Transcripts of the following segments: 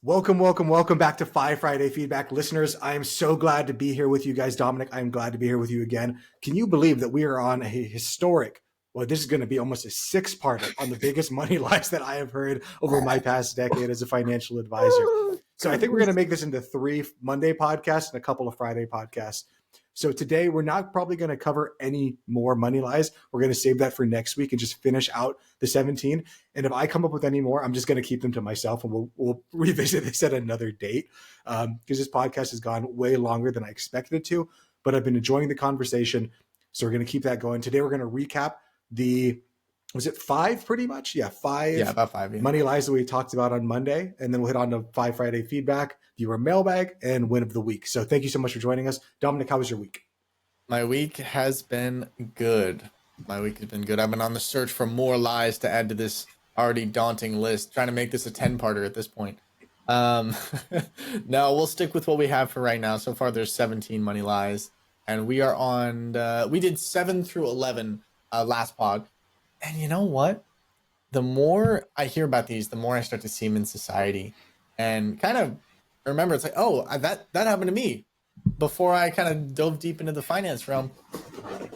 Welcome back to Five Friday Feedback. Listeners, I am so glad to be here with you guys. Dominic, I'm glad to be here with you again. Can you believe that we are on a historic, well, this is going to be almost a six-parter on the biggest money lies that I have heard over my past decade as a financial advisor. So I think we're going to make this into 3 Monday podcasts and a couple of Friday podcasts. So today we're not probably going to cover any more money lies. We're going to save that for next week and just finish out the 17. And if I come up with any more, I'm just going to keep them to myself, and we'll revisit this at another date because this podcast has gone way longer than I expected it to. But I've been enjoying the conversation, so we're going to keep that going. Today we're going to recap was it 5 pretty much? Yeah, 5. Yeah, about 5. Yeah. Money lies that we talked about on Monday, and then we'll hit on to 5 Friday feedback, viewer mailbag, and win of the week. So thank you so much for joining us. Dominic, how was your week? My week has been good. I've been on the search for more lies to add to this already daunting list, trying to make this a 10-parter at this point. No, we'll stick with what we have for right now. So far, there's 17 money lies, and we are on, we did 7 through 11 last pod. And you know what? The more I hear about these, the more I start to see them in society, and kind of remember it's like, oh, that happened to me. Before I kind of dove deep into the finance realm,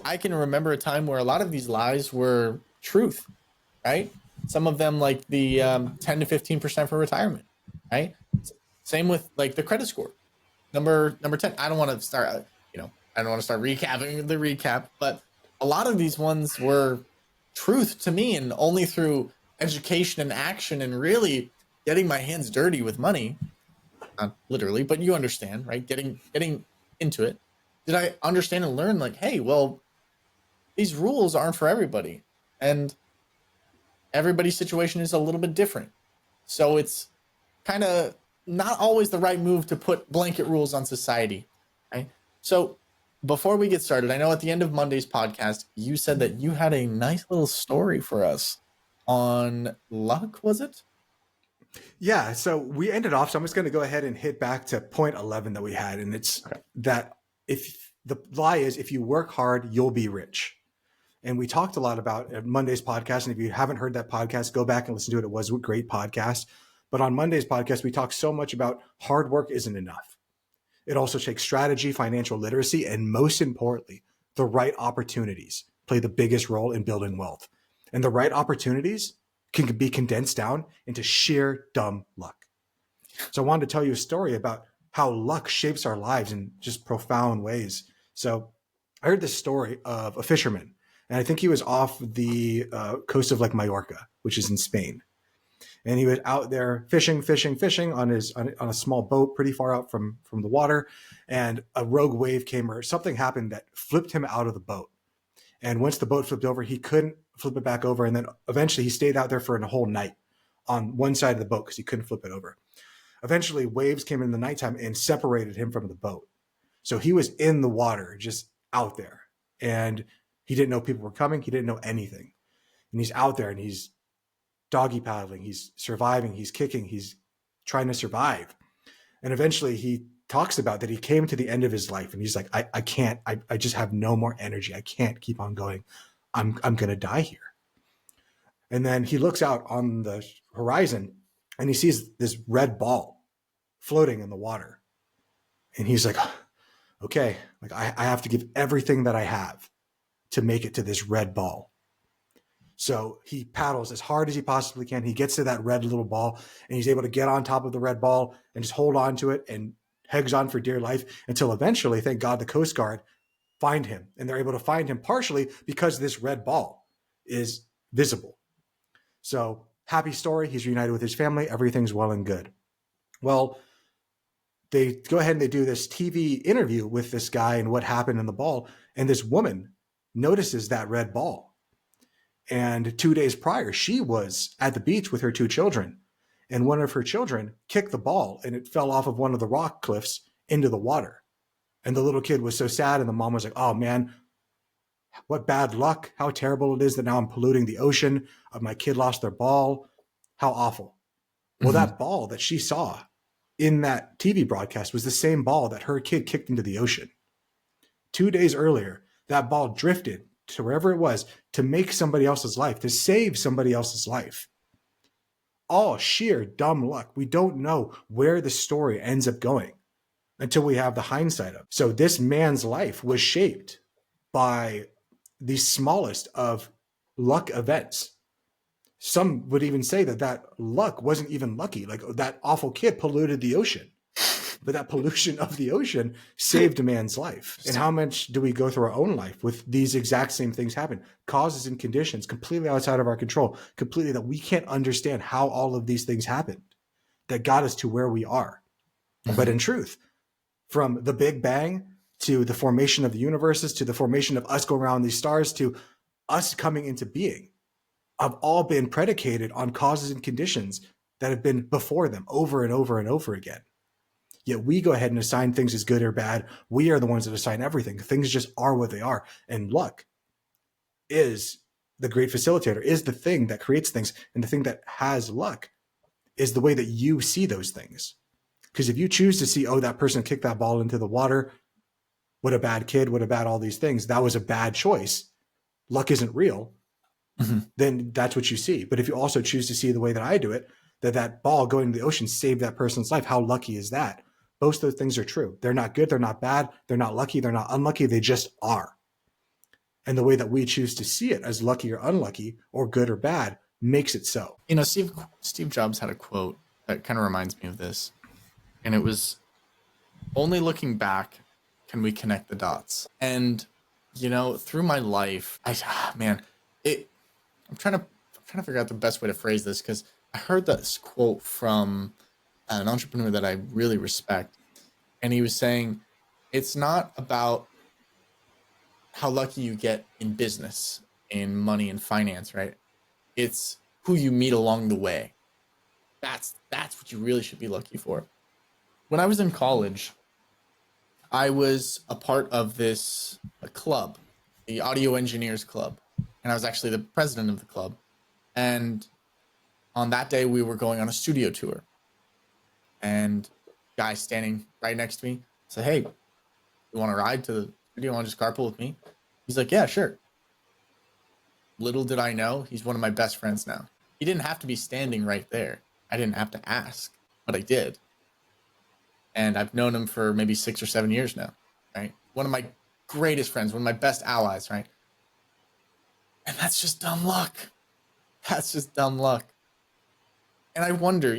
I can remember a time where a lot of these lies were truth, right? Some of them like the 10 to 15% for retirement, right? Same with like the credit score. Number 10. I don't want to start, I don't want to start recapping the recap, but a lot of these ones were truth to me, and only through education and action and really getting my hands dirty with money, not literally, but you understand, right? Getting into it, did I understand and learn like, hey, well, these rules aren't for everybody, and everybody's situation is a little bit different. So it's kind of not always the right move to put blanket rules on society, right? So before we get started, I know at the end of Monday's podcast, you said that you had a nice little story for us on luck, was it? Yeah, so we ended off, so I'm just going to go ahead and hit back to point 11 that we had, and it's that if the lie is, if you work hard, you'll be rich. And we talked a lot about Monday's podcast, and if you haven't heard that podcast, go back and listen to it. It was a great podcast. But on Monday's podcast, we talked so much about hard work isn't enough. It also takes strategy, financial literacy, and most importantly, the right opportunities play the biggest role in building wealth. And the right opportunities can be condensed down into sheer dumb luck. So I wanted to tell you a story about how luck shapes our lives in just profound ways. So I heard this story of a fisherman, and I think he was off the coast of like Mallorca, which is in Spain. And he was out there fishing on a small boat pretty far out from the water. And a rogue wave came, or something happened that flipped him out of the boat. And once the boat flipped over, he couldn't flip it back over. And then eventually he stayed out there for a whole night on one side of the boat because he couldn't flip it over. Eventually waves came in the nighttime and separated him from the boat. So he was in the water, just out there. And he didn't know people were coming. He didn't know anything. And he's out there and he's doggy paddling, he's surviving, he's kicking, he's trying to survive. And eventually he talks about that he came to the end of his life and he's like, I can't, I just have no more energy. I can't keep on going. I'm going to die here. And then he looks out on the horizon and he sees this red ball floating in the water. And he's like, okay, like I have to give everything that I have to make it to this red ball. So he paddles as hard as he possibly can. He gets to that red little ball and he's able to get on top of the red ball and just hold on to it and hangs on for dear life until eventually, thank God, the Coast Guard find him. And they're able to find him partially because this red ball is visible. So happy story. He's reunited with his family. Everything's well and good. Well, they go ahead and they do this TV interview with this guy and what happened in the ball. And this woman notices that red ball. And 2 days prior, she was at the beach with her 2 children. And one of her children kicked the ball and it fell off of one of the rock cliffs into the water. And the little kid was so sad. And the mom was like, oh man, what bad luck. How terrible it is that now I'm polluting the ocean. My kid lost their ball. How awful. Well, that ball that she saw in that TV broadcast was the same ball that her kid kicked into the ocean. 2 days earlier, that ball drifted to wherever it was to make somebody else's life, to save somebody else's life. all sheer dumb luck. We don't know where the story ends up going until we have the hindsight of it. So this man's life was shaped by the smallest of luck events. Some would even say that luck wasn't even lucky. Like that awful kid polluted the ocean, but that pollution of the ocean saved a man's life. And how much do we go through our own life with these exact same things happen? Causes and conditions completely outside of our control, completely that we can't understand how all of these things happened that got us to where we are. Mm-hmm. But in truth, from the Big Bang to the formation of the universes, to the formation of us going around these stars, to us coming into being, have all been predicated on causes and conditions that have been before them over and over and over again. Yet we go ahead and assign things as good or bad. We are the ones that assign everything. Things just are what they are. And luck is the great facilitator, is the thing that creates things. And the thing that has luck is the way that you see those things. Because if you choose to see, oh, that person kicked that ball into the water, what a bad kid, what a bad all these things, that was a bad choice. Luck isn't real. Mm-hmm. Then that's what you see. But if you also choose to see the way that I do it, that ball going into the ocean saved that person's life, how lucky is that? Both of those things are true. They're not good. They're not bad. They're not lucky. They're not unlucky. They just are. And the way that we choose to see it as lucky or unlucky or good or bad makes it so. You know, Steve Jobs had a quote that kind of reminds me of this. And it was, only looking back can we connect the dots. And, you know, through my life, I'm trying to figure out the best way to phrase this, because I heard this quote from an entrepreneur that I really respect. And he was saying, it's not about how lucky you get in business, in money and finance, right? It's who you meet along the way. That's what you really should be lucky for. When I was in college, I was a part of a club, the Audio Engineers Club. And I was actually the president of the club. And on that day, we were going on a studio tour. And guy standing right next to me said, hey, you want to ride to the studio? Want to just carpool with me? He's like, yeah, sure. Little did I know, he's one of my best friends now. He didn't have to be standing right there. I didn't have to ask, but I did. And I've known him for maybe 6 or 7 years now, right? One of my greatest friends, one of my best allies, right? And that's just dumb luck. That's just dumb luck. And I wonder,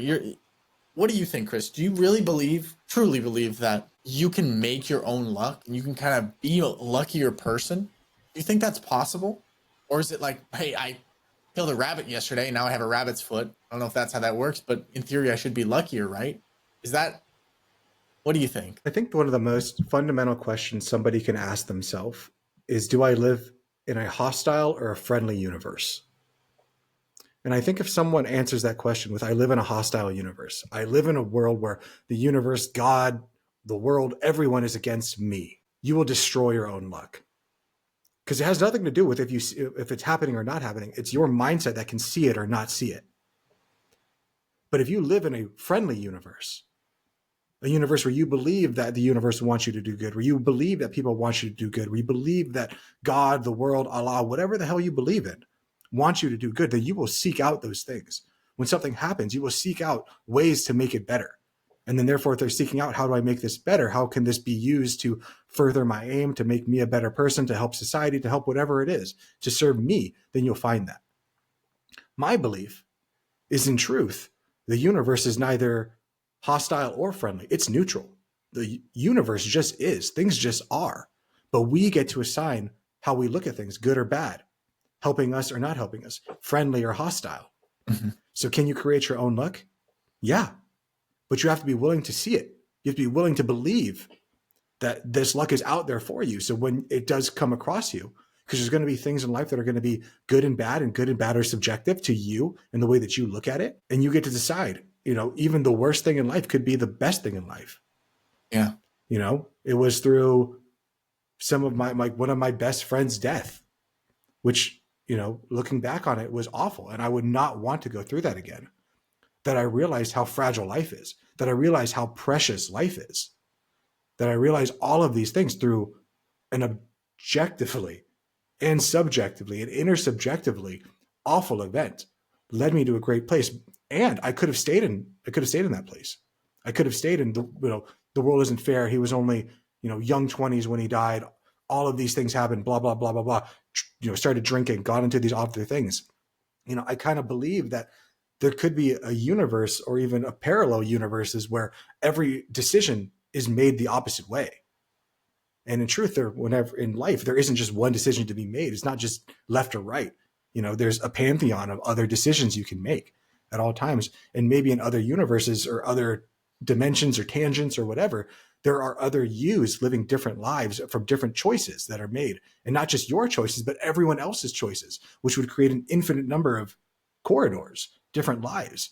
what do you think, Chris? Do you really truly believe that you can make your own luck and you can kind of be a luckier person? Do you think that's possible? Or is it like, hey, I killed a rabbit yesterday, and now I have a rabbit's foot. I don't know if that's how that works, but in theory, I should be luckier, right? What do you think? I think one of the most fundamental questions somebody can ask themselves is, do I live in a hostile or a friendly universe? And I think if someone answers that question with, I live in a hostile universe, I live in a world where the universe, God, the world, everyone is against me, you will destroy your own luck. Because it has nothing to do with if it's happening or not happening. It's your mindset that can see it or not see it. But if you live in a friendly universe, a universe where you believe that the universe wants you to do good, where you believe that people want you to do good, where you believe that God, the world, Allah, whatever the hell you believe in, wants you to do good, then you will seek out those things. When something happens, you will seek out ways to make it better. And then therefore, if they're seeking out, how do I make this better? How can this be used to further my aim, to make me a better person, to help society, to help whatever it is, to serve me, then you'll find that. My belief is, in truth, the universe is neither hostile or friendly. It's neutral. The universe just is. Things just are. But we get to assign how we look at things, good or bad, helping us or not helping us, friendly or hostile. Mm-hmm. So can you create your own luck? Yeah. But you have to be willing to see it. You have to be willing to believe that this luck is out there for you. So when it does come across you, because there's going to be things in life that are going to be good and bad are subjective to you and the way that you look at it. And you get to decide, even the worst thing in life could be the best thing in life. Yeah. It was through some of one of my best friends' death, which, looking back on it was awful. And I would not want to go through that again. That I realized how fragile life is, that I realized how precious life is, that I realized all of these things through an objectively and subjectively and intersubjectively awful event. led me to a great place. And I could have stayed in that place. I could have stayed in the world isn't fair. He was only, young 20s when he died. All of these things happened, blah, blah, blah, blah, blah. Started drinking, got into these other things. I kind of believe that there could be a universe or even a parallel universes where every decision is made the opposite way. And in truth, whenever in life, there isn't just one decision to be made. It's not just left or right. There's a pantheon of other decisions you can make at all times. And maybe in other universes or other dimensions or tangents or whatever, there are other yous living different lives from different choices that are made. And not just your choices, but everyone else's choices, which would create an infinite number of corridors, different lives.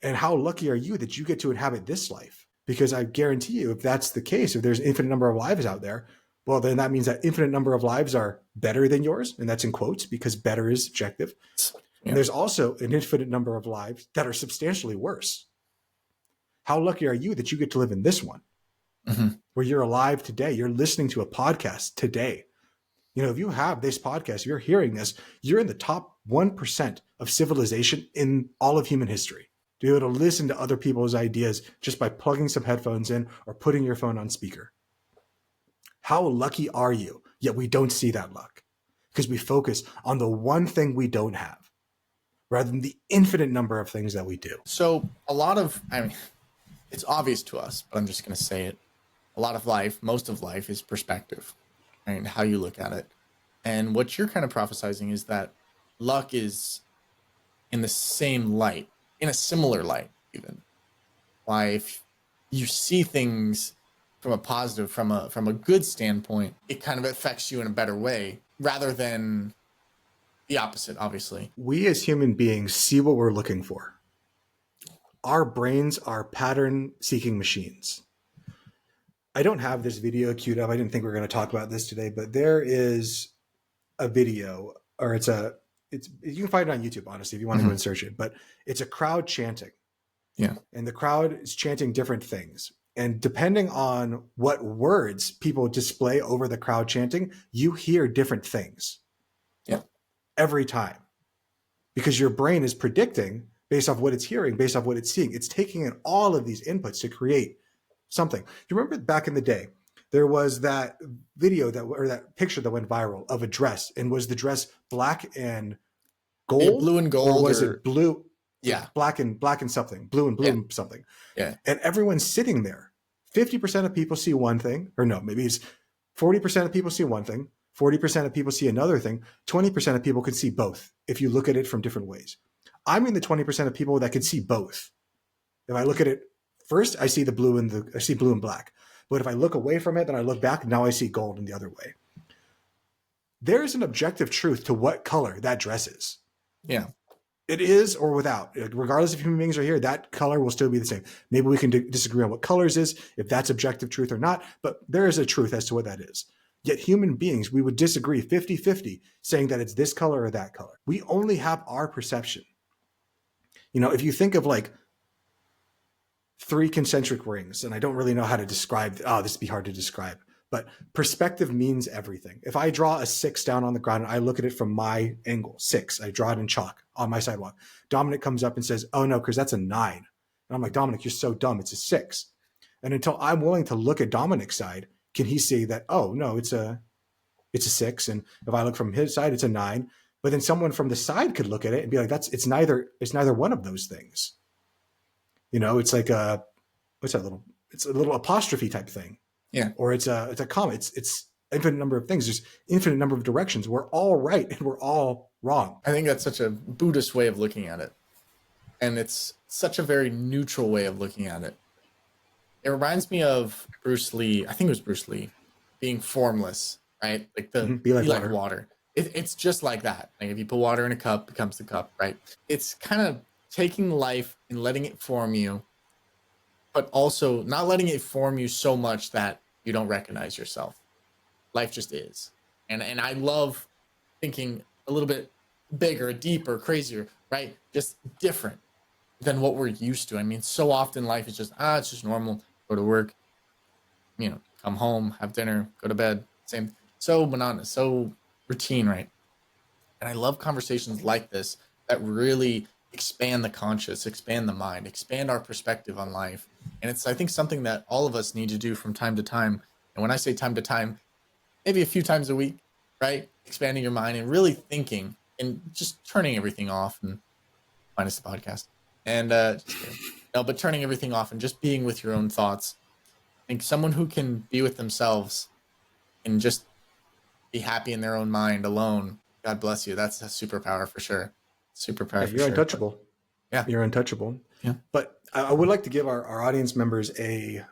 And how lucky are you that you get to inhabit this life? Because I guarantee you, if that's the case, if there's an infinite number of lives out there, well, then that means that infinite number of lives are better than yours. And that's in quotes because better is subjective. Yeah. And there's also an infinite number of lives that are substantially worse. How lucky are you that you get to live in this one, where you're alive today? You're listening to a podcast today. If you have this podcast, you're hearing this, you're in the top 1% of civilization in all of human history. To be able to listen to other people's ideas just by plugging some headphones in or putting your phone on speaker. How lucky are you? Yet we don't see that luck because we focus on the one thing we don't have rather than the infinite number of things that we do. So it's obvious to us, but I'm just going to say it. A lot of life, most of life is perspective, right? And how you look at it. And what you're kind of prophesizing is that luck is in the same light, in a similar light, even. Why, if you see things from a positive, from a good standpoint, it kind of affects you in a better way rather than the opposite, obviously. We as human beings see what we're looking for. Our brains are pattern-seeking machines. I don't have this video queued up. I didn't think we were going to talk about this today, but there is a video, or you can find it on YouTube, honestly, if you want to go and search it, but it's a crowd chanting. Yeah. And the crowd is chanting different things. And depending on what words people display over the crowd chanting, you hear different things. Yeah. Every time. Because your brain is predicting based off what it's hearing, based off what it's seeing. It's taking in all of these inputs to create something. You remember back in the day, there was that video that picture that went viral of a dress, and was the dress black and gold? Blue and gold. Or was it blue? Yeah. Black and something, blue and blue and something. Yeah. And everyone's sitting there. 50% of people see one thing, or no, maybe it's 40% of people see one thing, 40% of people see another thing, 20% of people can see both if you look at it from different ways. I'm in the 20% of people that can see both. If I look at it first, I see blue and black. But if I look away from it, then I look back, now I see gold in the other way. There is an objective truth to what color that dress is. Yeah. It is or without. Regardless if human beings are here, that color will still be the same. Maybe we can disagree on what colors is, if that's objective truth or not, but there is a truth as to what that is. Yet human beings, we would disagree 50-50, saying that it's this color or that color. We only have our perception. If you think of like 3 concentric rings, and I don't really know how to describe, this would be hard to describe, but perspective means everything. If I draw a 6 down on the ground and I look at it from my angle, 6, I draw it in chalk on my sidewalk. Dominic comes up and says, "Oh no, because that's a 9." And I'm like, "Dominic, you're so dumb. It's a 6." And until I'm willing to look at Dominic's side, can he say that, "Oh no, it's a 6." And if I look from his side, it's a 9. But then someone from the side could look at it and be like, it's neither one of those things. It's like it's a little apostrophe type thing. Yeah. Or it's a comma. It's infinite number of things. There's infinite number of directions. We're all right and we're all wrong. I think that's such a Buddhist way of looking at it. And it's such a very neutral way of looking at it. It reminds me of Bruce Lee. I think it was Bruce Lee being formless, right? Like be like water. It's just like that. Like if you put water in a cup, it becomes the cup, right? It's kind of taking life and letting it form you, but also not letting it form you so much that you don't recognize yourself. Life just is. And I love thinking a little bit bigger, deeper, crazier, right? Just different than what we're used to. I mean, so often life is just, it's just normal. Go to work, come home, have dinner, go to bed. Same. So monotonous, so routine, right? And I love conversations like this that really expand the conscious, expand the mind, expand our perspective on life. And it's, I think, something that all of us need to do from time to time. And when I say time to time, maybe a few times a week, right? Expanding your mind and really thinking and just turning everything off, and minus the podcast. And just kidding. No, but turning everything off and just being with your own thoughts. I think someone who can be with themselves and just be happy in their own mind alone, God bless you. That's a superpower for sure. Superpower for You're sure. untouchable. Yeah. You're untouchable. Yeah. But I would like to give our audience members a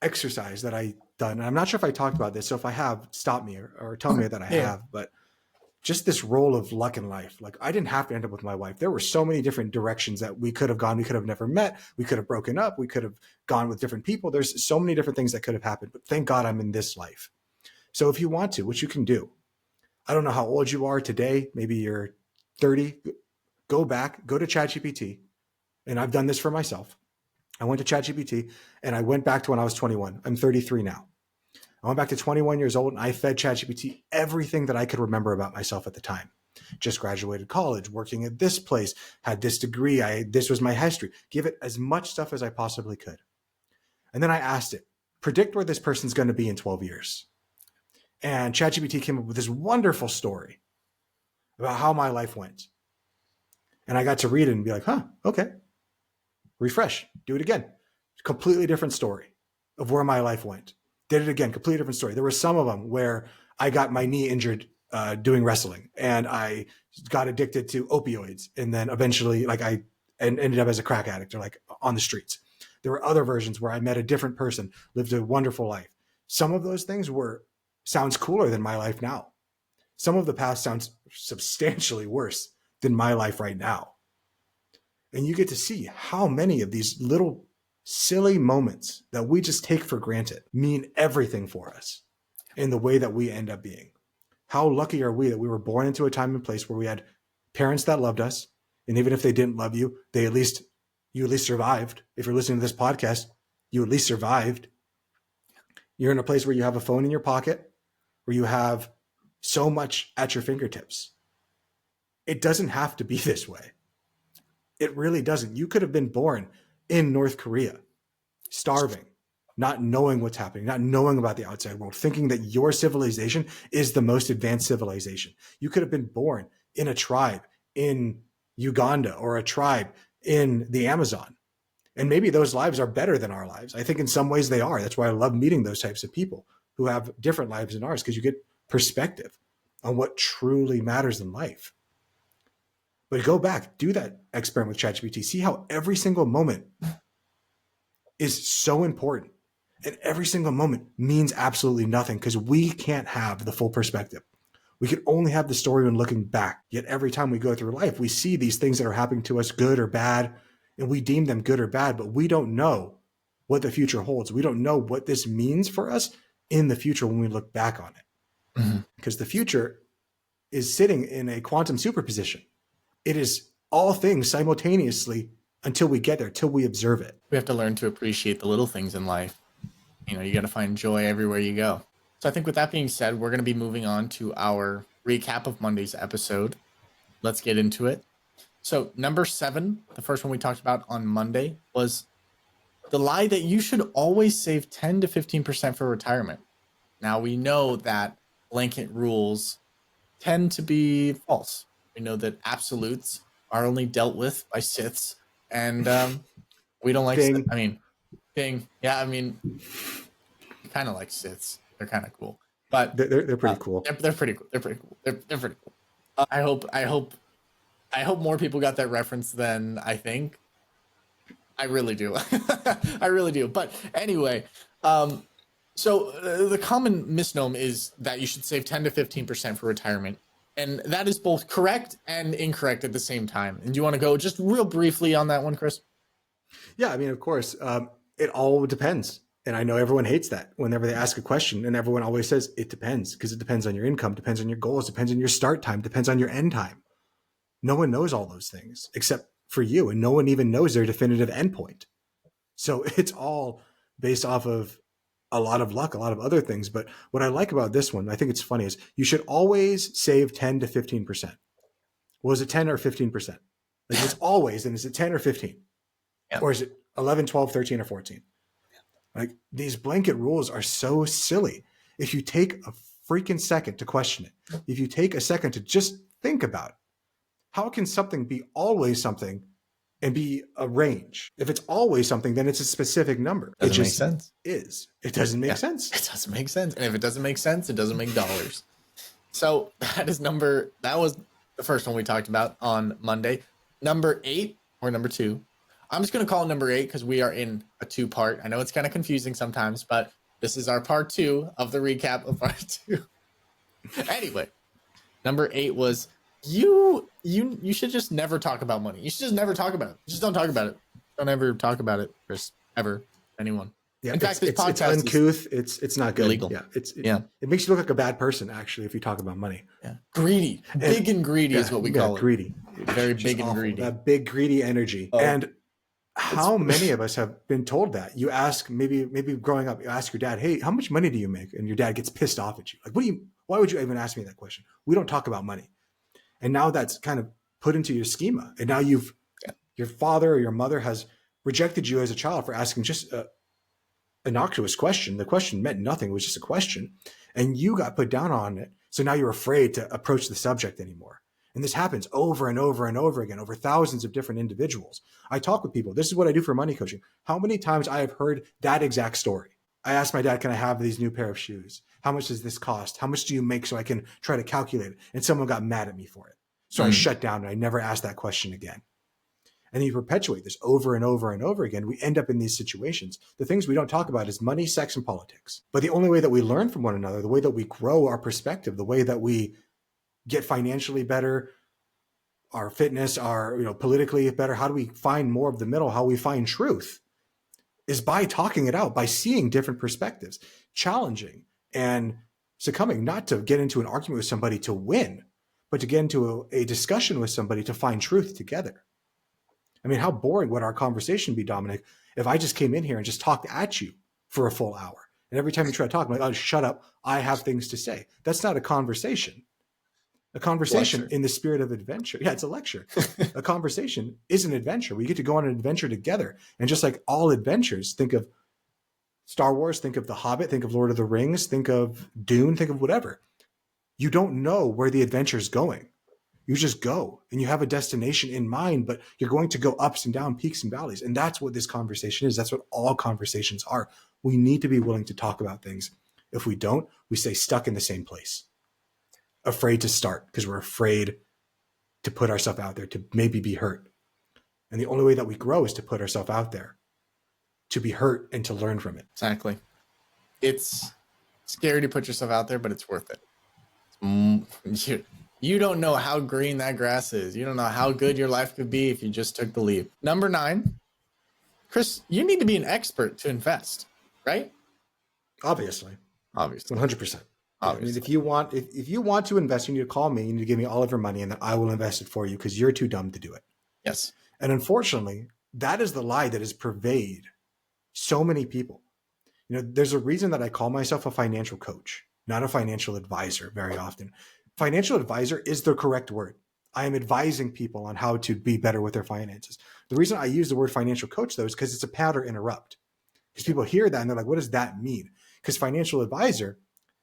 exercise that I done. And I'm not sure if I talked about this. So if I have, stop me or tell me that I have. But just this role of luck in life. Like, I didn't have to end up with my wife. There were so many different directions that we could have gone. We could have never met. We could have broken up. We could have gone with different people. There's so many different things that could have happened. But thank God I'm in this life. So if you want to, which you can do, I don't know how old you are today. Maybe you're 30. Go back, go to ChatGPT. And I've done this for myself. I went to ChatGPT and I went back to when I was 21. I'm 33 now. I went back to 21 years old and I fed ChatGPT everything that I could remember about myself at the time. Just graduated college, working at this place, had this degree. This was my history. Give it as much stuff as I possibly could. And then I asked it, predict where this person's going to be in 12 years. And ChatGPT came up with this wonderful story about how my life went. And I got to read it and be like, huh, okay. Refresh, do it again. Completely different story of where my life went. Did it again, completely different story. There were some of them where I got my knee injured doing wrestling, and I got addicted to opioids, and then eventually, like, I ended up as a crack addict or like on the streets. There were other versions where I met a different person, lived a wonderful life. Some of those things sounds cooler than my life now. Some of the past sounds substantially worse than my life right now. And you get to see how many of these little silly moments that we just take for granted mean everything for us in the way that we end up being. How lucky are we that we were born into a time and place where we had parents that loved us, and even if they didn't love you, you at least survived. If you're listening to this podcast, you at least survived. You're in a place where you have a phone in your pocket, where you have so much at your fingertips. It doesn't have to be this way. It really doesn't. You could have been born in North Korea, starving, not knowing what's happening, not knowing about the outside world, thinking that your civilization is the most advanced civilization. You could have been born in a tribe in Uganda or a tribe in the Amazon. And maybe those lives are better than our lives. I think in some ways they are. That's why I love meeting those types of people who have different lives than ours, because you get perspective on what truly matters in life. But go back, do that experiment with ChatGPT. See how every single moment is so important. And every single moment means absolutely nothing because we can't have the full perspective. We can only have the story when looking back. Yet every time we go through life, we see these things that are happening to us, good or bad, and we deem them good or bad, but we don't know what the future holds. We don't know what this means for us in the future when we look back on it. Mm-hmm. Because the future is sitting in a quantum superposition. It is all things simultaneously until we get there, till we observe it. We have to learn to appreciate the little things in life. You got to find joy everywhere you go. So I think with that being said, we're going to be moving on to our recap of Monday's episode. Let's get into it. So number 7, the first one we talked about on Monday, was the lie that you should always save 10 to 15% for retirement. Now we know that blanket rules tend to be false. We know that absolutes are only dealt with by Siths, and we don't like Sith. Ding. Yeah, kind of like Siths. They're kind of cool, but they're pretty cool. They're pretty cool. They're pretty cool. They're pretty cool. I hope more people got that reference than I think. I really do. I really do. But anyway, so the common misnomer is that you should save 10 to 15% for retirement. And that is both correct and incorrect at the same time. And do you want to go just real briefly on that one, Chris? Yeah, of course, it all depends. And I know everyone hates that whenever they ask a question, and everyone always says it depends, because it depends on your income, depends on your goals, depends on your start time, depends on your end time. No one knows all those things except for you, and no one even knows their definitive endpoint. So it's all based off of a lot of luck, a lot of other things. But what I like about this one, I think it's funny, is you should always save 10 to 15%. Was it 10 or 15%? Like it's always, and is it 10 or 15? Yeah. Or is it 11, 12, 13, or 14? Like these blanket rules are so silly. If you take a freaking second to question it, if you take a second to just think about it, how can something be always something and be a range? If it's always something, then it's a specific number. Doesn't make sense. It doesn't make sense. It doesn't make sense. And if it doesn't make sense, it doesn't make dollars. So that was the first one we talked about on Monday. Number 8 or number 2. I'm just going to call it number 8 because we are in a 2-part. I know it's kind of confusing sometimes, but this is our part 2 of the recap of part 2. Anyway, number 8 was you should just never talk about money. You should just never talk about it. Just don't talk about it. Don't ever talk about it, Chris. Ever. Anyone. Yeah, in fact, this it's podcast uncouth. It's not good. Illegal. Yeah, it makes you look like a bad person actually if you talk about money. Yeah, greedy, big and greedy is what we call it. Greedy, very big and greedy. That big greedy energy. And how many of us have been told that? You ask maybe growing up, you ask your dad, "Hey, how much money do you make?" And your dad gets pissed off at you. Like, why would you even ask me that question? We don't talk about money. And now that's kind of put into your schema. And now your father or your mother has rejected you as a child for asking just a innocuous question. The question meant nothing. It was just a question. And you got put down on it. So now you're afraid to approach the subject anymore. And this happens over and over and over again, over thousands of different individuals. I talk with people. This is what I do for money coaching. How many times I have heard that exact story? I asked my dad, can I have these new pair of shoes? How much does this cost? How much do you make so I can try to calculate it? And someone got mad at me for it. So I shut down and I never asked that question again. And you perpetuate this over and over and over again. We end up in these situations. The things we don't talk about is money, sex, and politics. But the only way that we learn from one another, the way that we grow our perspective, the way that we get financially better, our fitness, our politically better, how do we find more of the middle, how we find truth, is by talking it out, by seeing different perspectives, challenging and succumbing, not to get into an argument with somebody to win, but to get into a discussion with somebody to find truth together. I mean, how boring would our conversation be, Dominic, if I just came in here and just talked at you for a full hour? And every time you try to talk, I'm like, oh, shut up. I have things to say. That's not a conversation. A conversation in the spirit of adventure. Yeah, it's a lecture. A conversation is an adventure. We get to go on an adventure together. And just like all adventures, think of Star Wars, think of The Hobbit, think of Lord of the Rings, think of Dune, think of whatever. You don't know where the adventure is going. You just go and you have a destination in mind, but you're going to go ups and down, peaks and valleys. And that's what this conversation is. That's what all conversations are. We need to be willing to talk about things. If we don't, we stay stuck in the same place, afraid to start because we're afraid to put ourselves out there, to maybe be hurt. And the only way that we grow is to put ourselves out there, to be hurt and to learn from it. Exactly. It's scary to put yourself out there, but it's worth it. You don't know how green that grass is. You don't know how good your life could be if you just took the leap. Number 9, Chris, you need to be an expert to invest, right? Obviously. 100%. I mean, if you want to invest, you need to call me. You need to give me all of your money, and then I will invest it for you because you're too dumb to do it. Yes. And unfortunately, that is the lie that has pervaded so many people. There's a reason that I call myself a financial coach, not a financial advisor very often. Financial advisor is the correct word. I am advising people on how to be better with their finances. The reason I use the word financial coach, though, is because it's a pattern interrupt. Because people hear that and they're like, what does that mean? Because financial advisor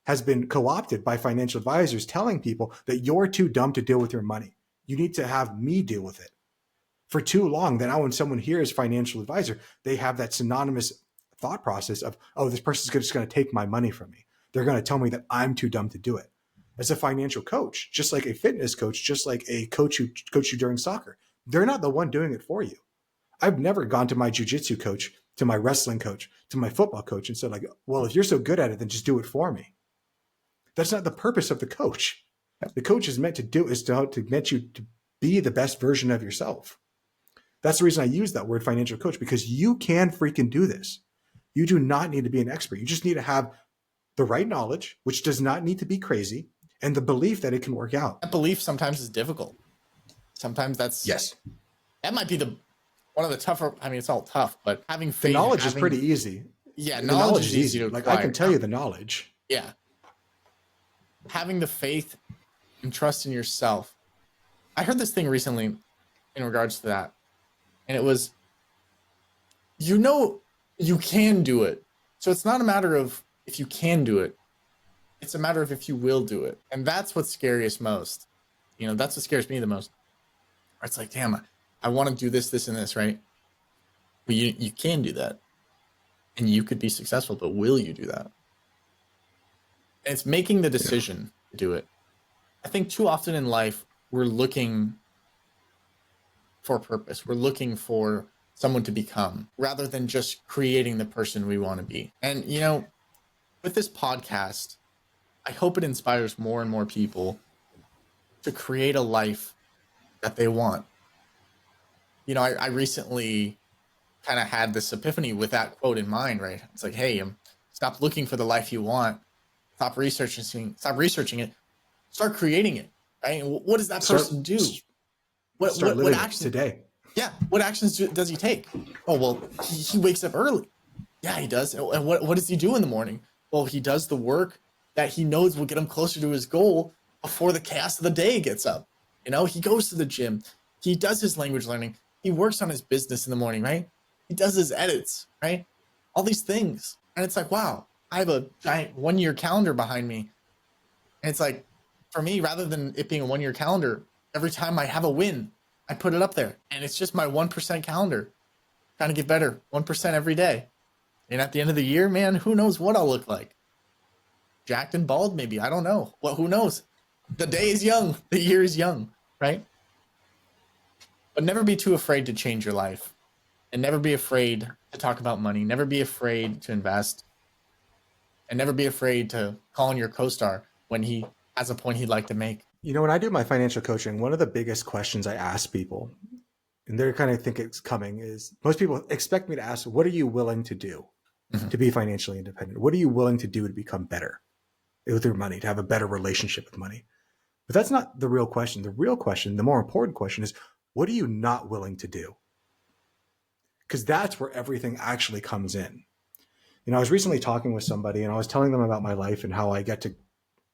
has been co-opted by financial advisors telling people that you're too dumb to deal with your money. You need to have me deal with it. For too long, then now when someone hears financial advisor, they have that synonymous thought process of, oh, this person's just going to take my money from me. They're going to tell me that I'm too dumb to do it. As a financial coach, just like a fitness coach, just like a coach who coached you during soccer, they're not the one doing it for you. I've never gone to my jiu-jitsu coach, to my wrestling coach, to my football coach and said like, well, if you're so good at it, then just do it for me. That's not the purpose of the coach. The coach is meant to do is to get you to be the best version of yourself. That's the reason I use that word financial coach, because you can freaking do this. You do not need to be an expert. You just need to have the right knowledge, which does not need to be crazy, and the belief that it can work out. That belief sometimes is difficult. Sometimes that might be one of the tougher. I mean, it's all tough, but having faith. The knowledge is pretty easy. Yeah, knowledge is easy to acquire. Like I can tell you the knowledge. Yeah. Having the faith and trust in yourself. I heard this thing recently. in regards to that. And it was, you can do it. So it's not a matter of if you can do it. It's a matter of if you will do it. And that's what's scariest most. That's what scares me the most. It's like, damn, I want to do this, this, and this, right? But you can do that. And you could be successful, but will you do that? And it's making the decision to do it. I think too often in life, we're looking for purpose. We're looking for someone to become rather than just creating the person we want to be. And, with this podcast, I hope it inspires more and more people to create a life that they want. I recently kind of had this epiphany with that quote in mind, right? It's like, hey, stop looking for the life you want. Stop researching it. Start creating it, right? And what does that person do? What actions today? Yeah. What actions does he take? Oh, well, he wakes up early. Yeah, he does. And what does he do in the morning? Well, he does the work that he knows will get him closer to his goal before the chaos of the day gets up. He goes to the gym. He does his language learning. He works on his business in the morning, right? He does his edits, right? All these things. And it's like, wow, I have a giant 1-year calendar behind me. And it's like, for me, rather than it being a 1-year calendar, every time I have a win, I put it up there. And it's just my 1% calendar. Trying to get better, 1% every day. And at the end of the year, man, who knows what I'll look like? Jacked and bald, maybe. I don't know. Well, who knows? The day is young. The year is young, right? But never be too afraid to change your life. And never be afraid to talk about money. Never be afraid to invest. And never be afraid to call on your co-star when he has a point he'd like to make. When I do my financial coaching, one of the biggest questions I ask people, and they kind of think it's coming, is most people expect me to ask, what are you willing to do to be financially independent? What are you willing to do to become better with your money, to have a better relationship with money? But that's not the real question. The real question, the more important question is, what are you not willing to do? Because that's where everything actually comes in. I was recently talking with somebody and I was telling them about my life and how I get to,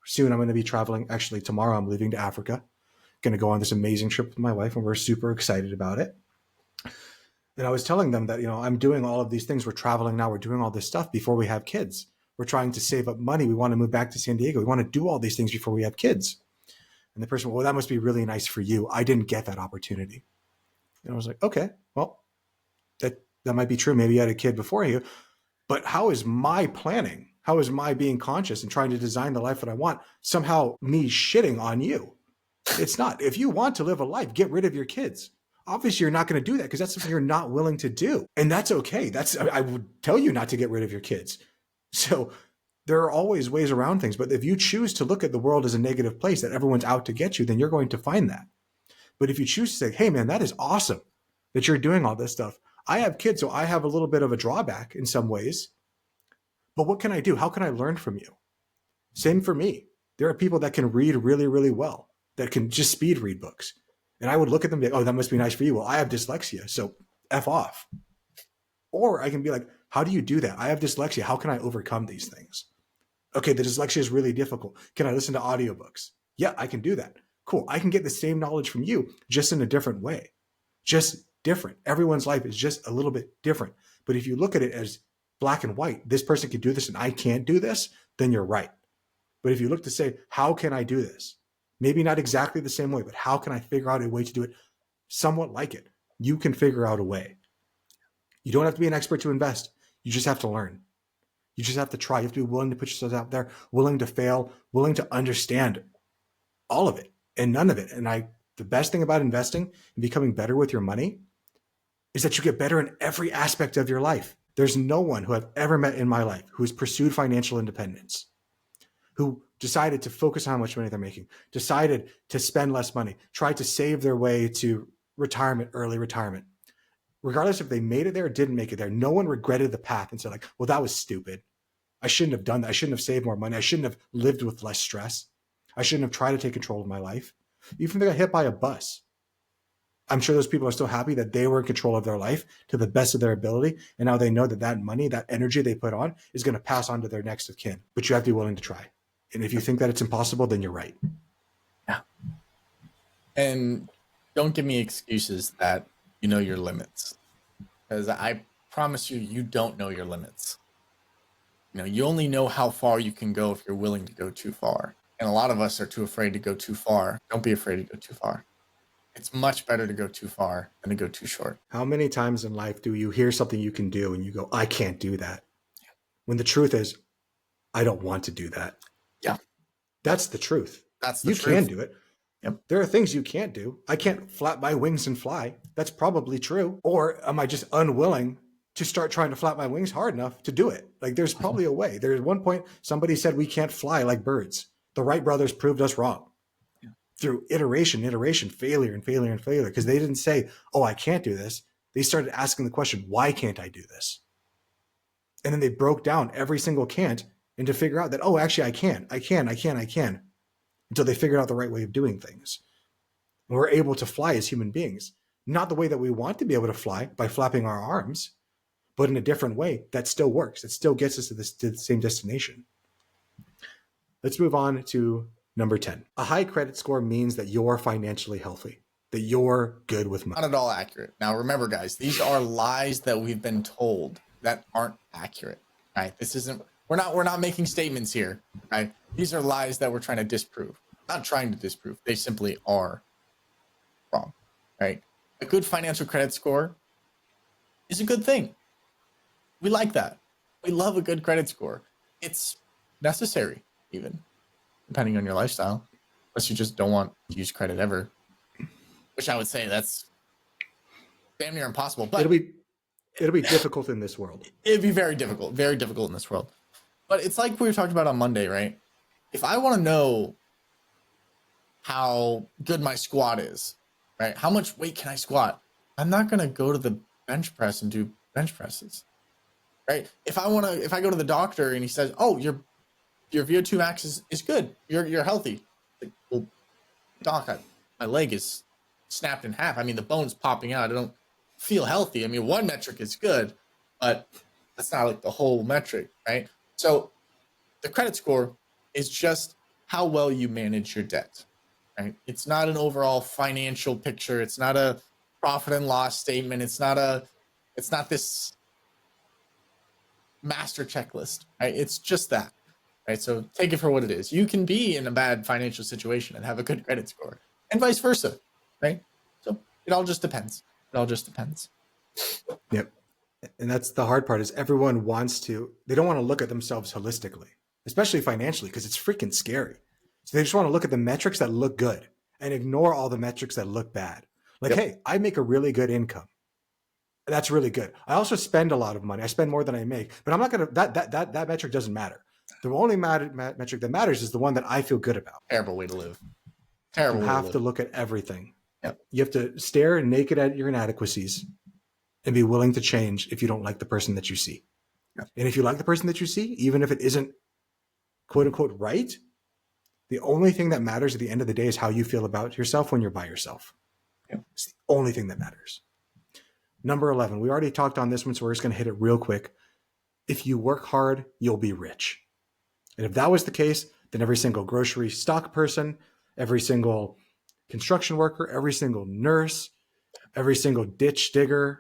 soon I'm going to be traveling. Actually, tomorrow I'm leaving to Africa, going to go on this amazing trip with my wife, and we're super excited about it. And I was telling them that, I'm doing all of these things. We're traveling now. We're doing all this stuff before we have kids. We're trying to save up money. We want to move back to San Diego. We want to do all these things before we have kids. And the person, well, that must be really nice for you. I didn't get that opportunity. And I was like, okay, well, that might be true. Maybe you had a kid before you, but how is my planning? How is my being conscious and trying to design the life that I want somehow me shitting on you? It's not. If you want to live a life, get rid of your kids. Obviously, you're not going to do that because that's something you're not willing to do. And that's okay. I would tell you not to get rid of your kids. So there are always ways around things. But if you choose to look at the world as a negative place, that everyone's out to get you, then you're going to find that. But if you choose to say, hey, man, that is awesome that you're doing all this stuff. I have kids, so I have a little bit of a drawback in some ways. But what can I do? How can I learn from you? Same for me. There are people that can read really, really well, that can just speed read books. And I would look at them and be like, oh, that must be nice for you. Well, I have dyslexia, so F off. Or I can be like, how do you do that? I have dyslexia. How can I overcome these things? Okay, the dyslexia is really difficult. Can I listen to audiobooks? Yeah, I can do that. Cool. I can get the same knowledge from you, just in a different way. Just different. Everyone's life is just a little bit different. But if you look at it as black and white, this person can do this and I can't do this, then you're right. But if you look to say, how can I do this? Maybe not exactly the same way, but how can I figure out a way to do it somewhat like it? You can figure out a way. You don't have to be an expert to invest. You just have to learn. You just have to try. You have to be willing to put yourself out there, willing to fail, willing to understand all of it and none of it. And the best thing about investing and becoming better with your money is that you get better in every aspect of your life. There's no one who I've ever met in my life who has pursued financial independence, who decided to focus on how much money they're making, decided to spend less money, tried to save their way to retirement, early retirement. Regardless if they made it there or didn't make it there, no one regretted the path and said like, well, that was stupid. I shouldn't have done that. I shouldn't have saved more money. I shouldn't have lived with less stress. I shouldn't have tried to take control of my life. Even if they got hit by a bus, I'm sure those people are still happy that they were in control of their life to the best of their ability. And now they know that money, that energy they put on is going to pass on to their next of kin. But you have to be willing to try. And if you think that it's impossible, then you're right. Yeah. And don't give me excuses that you know your limits, because I promise you, you don't know your limits. You know, you only know how far you can go if you're willing to go too far. And a lot of us are too afraid to go too far. Don't be afraid to go too far. It's much better to go too far than to go too short. How many times in life do you hear something you can do and you go, I can't do that? When the truth is, I don't want to do that. Yeah. That's the truth. That's the you truth. can do it. Yep. There are things you can't do. I can't flap my wings and fly. That's probably true. Or am I just unwilling to start trying to flap my wings hard enough to do it? Like there's probably a way. There's one point somebody said we can't fly like birds. The Wright brothers proved us wrong. Through iteration, failure and failure and failure, because they didn't say, oh, I can't do this. They started asking the question, why can't I do this? And then they broke down every single can't and to figure out that, oh, actually, I can, until they figured out the right way of doing things. And we're able to fly as human beings, not the way that we want to be able to fly by flapping our arms, but in a different way that still works. It still gets us to the same destination. Let's move on to number 10. A high credit score means that you're financially healthy, that you're good with money. Not at all accurate. Now, remember, guys, these are lies that we've been told that aren't accurate. Right? This isn't. We're not making statements here. Right? These are lies that we're trying to disprove. Not trying to disprove. They simply are wrong. Right? A good financial credit score is a good thing. We like that. We love a good credit score. It's necessary, even, depending on your lifestyle, unless you just don't want to use credit ever, which I would say that's damn near impossible. But it'll be difficult in this world. It'd be very difficult in this world. But it's like we were talking about on Monday, right? If I want to know how good my squat is, right? How much weight can I squat? I'm not going to go to the bench press and do bench presses, right? If I go to the doctor and he says, oh, your VO2 max is good. You're healthy. Like, well, doc, my leg is snapped in half. I mean, the bone's popping out. I don't feel healthy. I mean, one metric is good, but that's not like the whole metric, right? So the credit score is just how well you manage your debt, right? It's not an overall financial picture. It's not a profit and loss statement. It's not this master checklist, right? It's just that. Right, so take it for what it is. You can be in a bad financial situation and have a good credit score, and vice versa, right? So it all just depends. Yep. And that's the hard part is they don't want to look at themselves holistically, especially financially, because it's freaking scary. So they just want to look at the metrics that look good and ignore all the metrics that look bad. Like, hey, I make a really good income. That's really good. I also spend a lot of money. I spend more than I make, but I'm not going to, that metric doesn't matter. The only metric that matters is the one that I feel good about. Terrible way to live. You have to look at everything. Yep. You have to stare naked at your inadequacies and be willing to change if you don't like the person that you see. Yep. And if you like the person that you see, even if it isn't quote unquote right, the only thing that matters at the end of the day is how you feel about yourself when you're by yourself. Yep. It's the only thing that matters. Number 11, we already talked on this one, so we're just going to hit it real quick. If you work hard, you'll be rich. And if that was the case, then every single grocery stock person, every single construction worker, every single nurse, every single ditch digger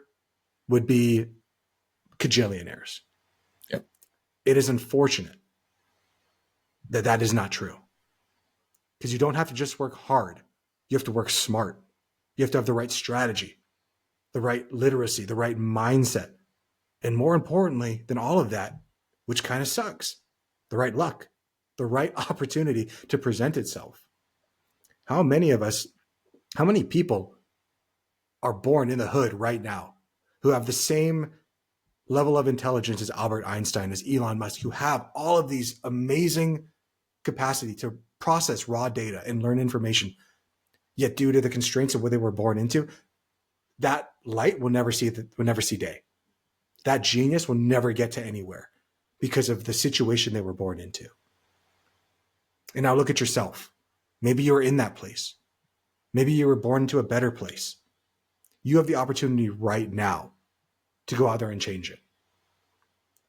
would be cajillionaires. Yep. It is unfortunate that that is not true. Because you don't have to just work hard. You have to work smart. You have to have the right strategy, the right literacy, the right mindset. And more importantly than all of that, which kind of sucks, the right luck, the right opportunity to present itself. How many people are born in the hood right now who have the same level of intelligence as Albert Einstein, as Elon Musk, who have all of these amazing capacity to process raw data and learn information, yet due to the constraints of what they were born into, that light will never see day. That genius will never get to anywhere because of the situation they were born into. And now look at yourself. Maybe you're in that place. Maybe you were born into a better place. You have the opportunity right now to go out there and change it.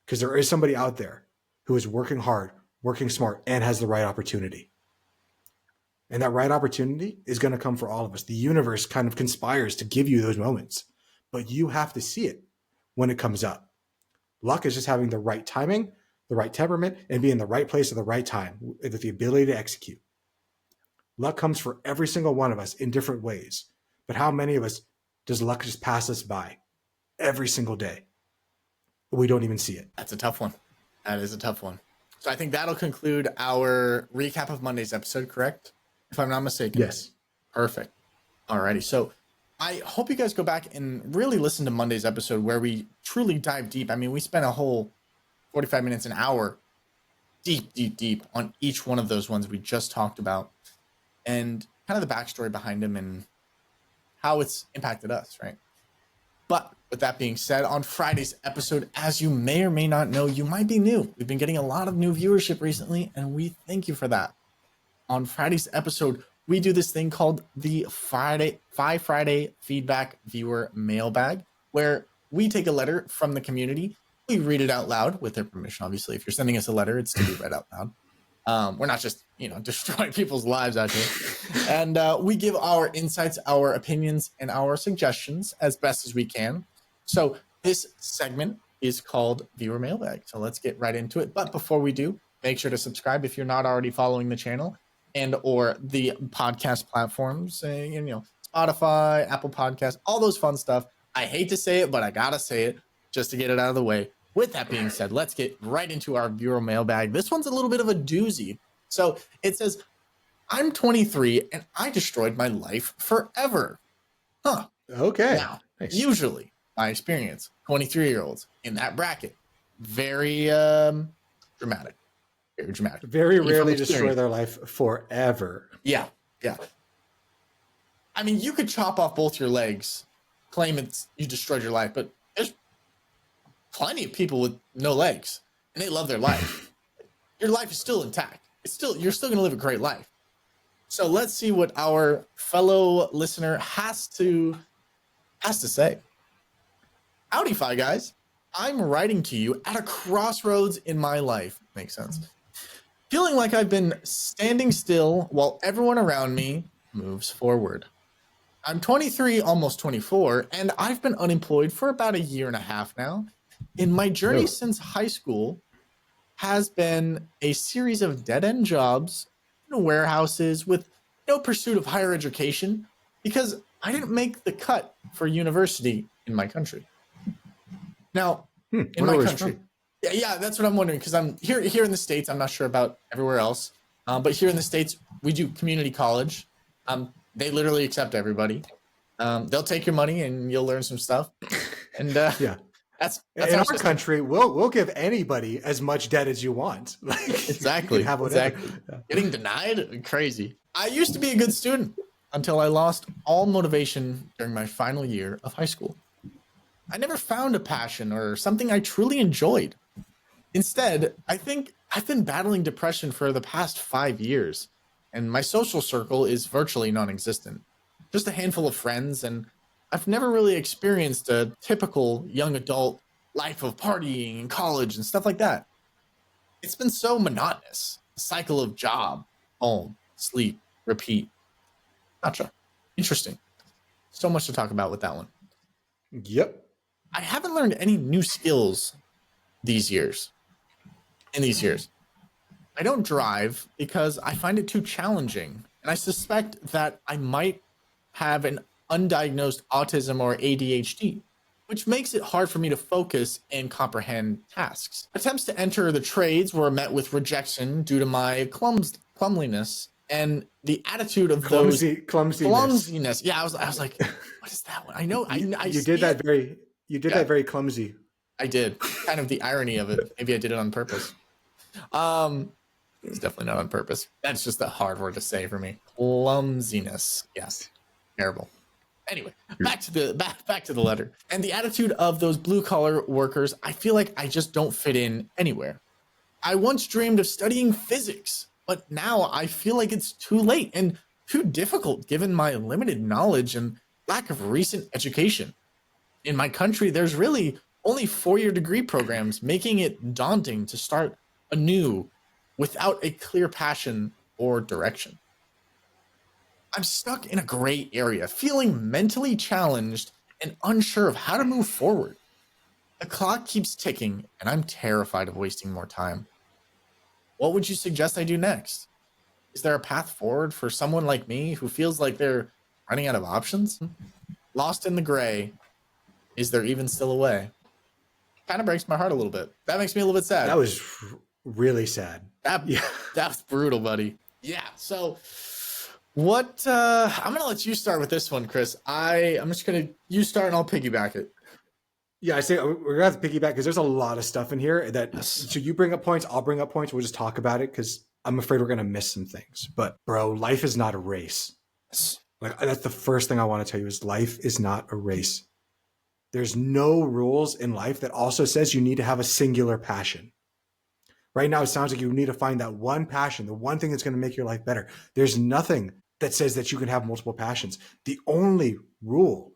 Because there is somebody out there who is working hard, working smart, and has the right opportunity. And that right opportunity is going to come for all of us. The universe kind of conspires to give you those moments, but you have to see it when it comes up. Luck is just having the right timing, the right temperament, and be in the right place at the right time with the ability to execute. Luck comes for every single one of us in different ways. But how many of us does luck just pass us by every single day? We don't even see it. That's a tough one. That is a tough one. So I think that'll conclude our recap of Monday's episode, correct? If I'm not mistaken. Yes. Perfect. Alrighty. So I hope you guys go back and really listen to Monday's episode where we truly dive deep. I mean, we spent a whole 45 minutes, an hour deep on each one of those ones we just talked about and kind of the backstory behind them and how it's impacted us, right? But with that being said, on Friday's episode, as you may or may not know, you might be new. We've been getting a lot of new viewership recently, and we thank you for that. On Friday's episode, we do this thing called the Five Friday Feedback Viewer Mailbag, where we take a letter from the community. We read it out loud with their permission. Obviously, if you're sending us a letter, it's to be read out loud. We're not just, destroying people's lives out here. And we give our insights, our opinions, and our suggestions as best as we can. So this segment is called Viewer Mailbag. So let's get right into it. But before we do, make sure to subscribe if you're not already following the channel and or the podcast platforms, Spotify, Apple Podcasts, all those fun stuff. I hate to say it, but I gotta say it just to get it out of the way. With that being said, let's get right into our viewer mailbag. This one's a little bit of a doozy. So it says, I'm 23 and I destroyed my life forever. Huh. Okay. Now, nice. Usually, my experience, 23-year-olds in that bracket, very dramatic. Very dramatic. Very rarely destroy their life forever. Yeah. I mean, you could chop off both your legs, claim you destroyed your life, but there's plenty of people with no legs, and they love their life. Your life is still intact. You're still going to live a great life. So let's see what our fellow listener has to say. Howdy, Fi guys. I'm writing to you at a crossroads in my life. Makes sense. Feeling like I've been standing still while everyone around me moves forward. I'm 23, almost 24, and I've been unemployed for about a year and a half now. In my journey since high school has been a series of dead-end jobs in warehouses with no pursuit of higher education because I didn't make the cut for university in my country. Now, in my country, yeah, that's what I'm wondering because I'm here in the States. I'm not sure about everywhere else, but here in the States, we do community college. They literally accept everybody. They'll take your money and you'll learn some stuff. And yeah. That's in our country, we'll give anybody as much debt as you want. Exactly. Yeah. Getting denied? Crazy. I used to be a good student until I lost all motivation during my final year of high school. I never found a passion or something I truly enjoyed. Instead, I think I've been battling depression for the past 5 years, and my social circle is virtually non-existent. Just a handful of friends, and I've never really experienced a typical young adult life of partying and college and stuff like that. It's been so monotonous. A cycle of job, home, sleep, repeat. Gotcha. Interesting. So much to talk about with that one. Yep. I haven't learned any new skills in these years. I don't drive because I find it too challenging. And I suspect that I might have an undiagnosed autism or ADHD, which makes it hard for me to focus and comprehend tasks. Attempts to enter the trades were met with rejection due to my clumsiness and the attitude of clumsiness. Yeah, I was like, what is that one? I know. You did that very clumsy. I did. Kind of the irony of it. Maybe I did it on purpose. It's definitely not on purpose. That's just a hard word to say for me. Clumsiness. Yes. Terrible. Anyway, back to the letter. And the attitude of those blue collar workers, I feel like I just don't fit in anywhere. I once dreamed of studying physics, but now I feel like it's too late and too difficult given my limited knowledge and lack of recent education. In my country, there's really only 4-year degree programs, making it daunting to start anew without a clear passion or direction. I'm stuck in a gray area, feeling mentally challenged and unsure of how to move forward. The clock keeps ticking, and I'm terrified of wasting more time. What would you suggest I do next? Is there a path forward for someone like me who feels like they're running out of options? Lost in the gray, is there even still a way? Kind of breaks my heart a little bit. That makes me a little bit sad. That was really sad. That's brutal, buddy. Yeah. So what I'm gonna let you start with this one, Chris. I'm just gonna you start and I'll piggyback it. Yeah, I say we're gonna have to piggyback because there's a lot of stuff in here that. Yes. So you bring up points, I'll bring up points. We'll just talk about it because I'm afraid we're gonna miss some things. But bro, life is not a race. Like that's the first thing I want to tell you is life is not a race. There's no rules in life that also says you need to have a singular passion. Right now, it sounds like you need to find that one passion, the one thing that's going to make your life better. There's nothing that says that you can have multiple passions. The only rule,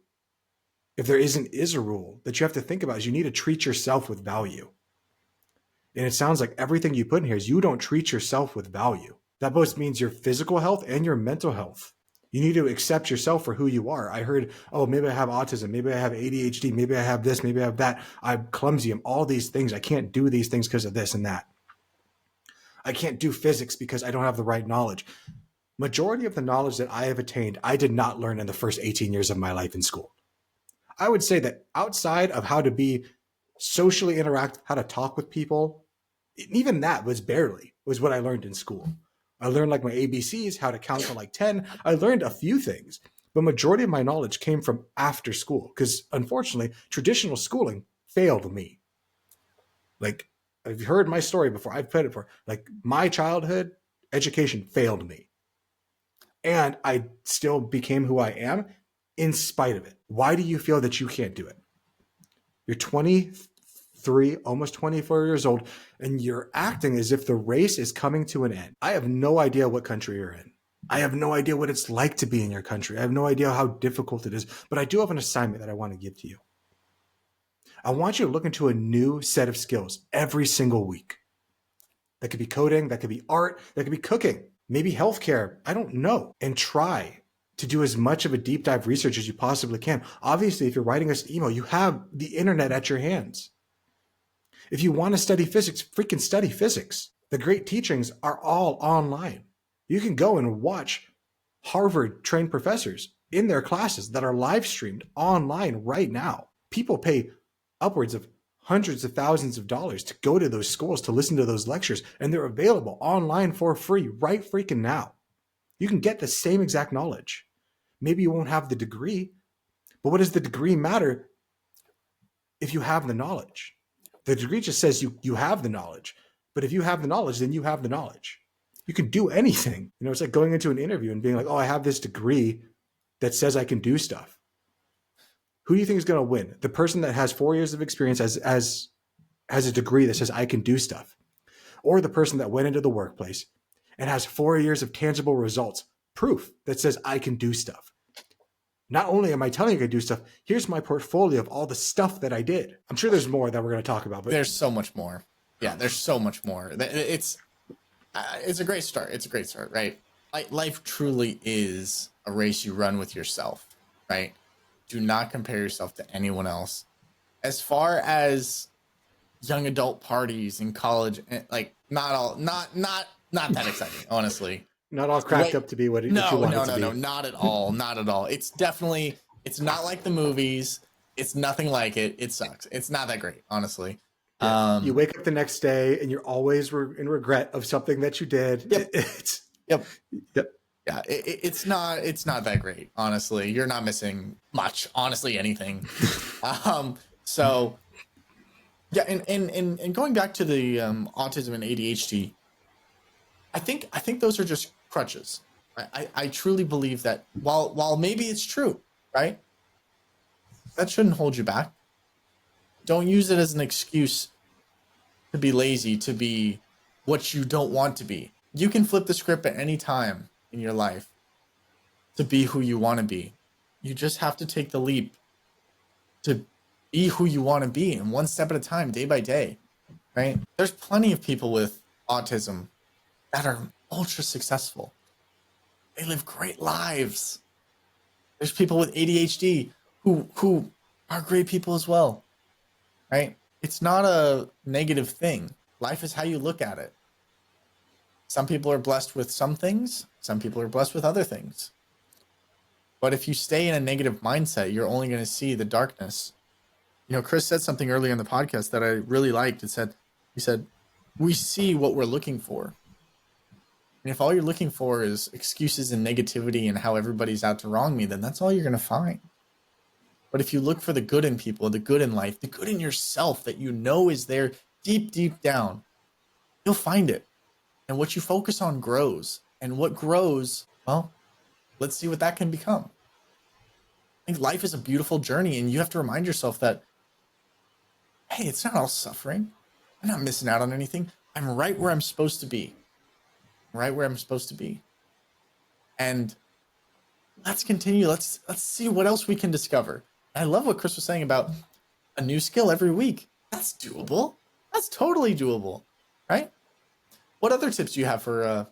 if there is a rule that you have to think about is you need to treat yourself with value. And it sounds like everything you put in here is you don't treat yourself with value. That both means your physical health and your mental health. You need to accept yourself for who you are. I heard, oh, maybe I have autism. Maybe I have ADHD. Maybe I have this. Maybe I have that. I'm clumsy. I'm all these things. I can't do these things because of this and that. I can't do physics because I don't have the right knowledge. Majority of the knowledge that I have attained, I did not learn in the first 18 years of my life in school. I would say that outside of how to be socially interact, how to talk with people, even that was what I learned in school. I learned like my ABCs, how to count to like 10. I learned a few things, but majority of my knowledge came from after school because unfortunately, traditional schooling failed me. Like I've heard my story before. I've played it before. Like my childhood education failed me. And I still became who I am in spite of it. Why do you feel that you can't do it? You're 23, almost 24 years old, and you're acting as if the race is coming to an end. I have no idea what country you're in. I have no idea what it's like to be in your country. I have no idea how difficult it is, but I do have an assignment that I want to give to you. I want you to look into a new set of skills every single week. That could be coding, that could be art, that could be cooking, maybe healthcare. I don't know. And try to do as much of a deep dive research as you possibly can. Obviously, if you're writing us an email, you have the internet at your hands. If you want to study physics, freaking study physics. The great teachings are all online. You can go and watch Harvard trained professors in their classes that are live streamed online right now. People pay upwards of hundreds of thousands of dollars to go to those schools to listen to those lectures, and they're available online for free right freaking now. You can get the same exact knowledge. Maybe you won't have the degree, but what does the degree matter if you have the knowledge? The degree just says you have the knowledge, but if you have the knowledge, then you have the knowledge. You can do anything. You know, it's like going into an interview and being like, oh, I have this degree that says I can do stuff. Who do you think is going to win? The person that has 4 years of experience has a degree that says I can do stuff, or the person that went into the workplace and has 4 years of tangible results, proof that says I can do stuff. Not only am I telling you I can do stuff, here's my portfolio of all the stuff that I did. I'm sure there's more that we're going to talk about. But there's so much more. Yeah, there's so much more. It's a great start. It's a great start, right? Life truly is a race you run with yourself, right? Do not compare yourself to anyone else. As far as young adult parties in college, like not that exciting, honestly. Not all cracked up to be what you want it to be. No, not at all. Not at all. It's not like the movies. It's nothing like it. It sucks. It's not that great, honestly. Yeah. You wake up the next day and you're always in regret of something that you did. Yep. Yep. Yeah, it's not that great, honestly. You're not missing much, honestly, anything. So yeah, and going back to the autism and ADHD, I think those are just crutches. I truly believe that while maybe it's true, right? That shouldn't hold you back. Don't use it as an excuse to be lazy, to be what you don't want to be. You can flip the script at any time in your life to be who you want to be. You just have to take the leap to be who you want to be, and one step at a time, day by day, right? There's plenty of people with autism that are ultra successful. They live great lives. There's people with ADHD who are great people as well, right? It's not a negative thing. Life is how you look at it. Some people are blessed with some things. Some people are blessed with other things. But if you stay in a negative mindset, you're only going to see the darkness. You know, Chris said something earlier in the podcast that I really liked. He said, we see what we're looking for. And if all you're looking for is excuses and negativity and how everybody's out to wrong me, then that's all you're going to find. But if you look for the good in people, the good in life, the good in yourself that you know is there deep, deep down, you'll find it. And what you focus on grows. And what grows, well, let's see what that can become. I think life is a beautiful journey, and you have to remind yourself that, hey, it's not all suffering. I'm not missing out on anything. I'm right where I'm supposed to be. Right where I'm supposed to be. And let's continue. Let's see what else we can discover. I love what Chris was saying about a new skill every week. That's doable. That's totally doable, right? What other tips do you have for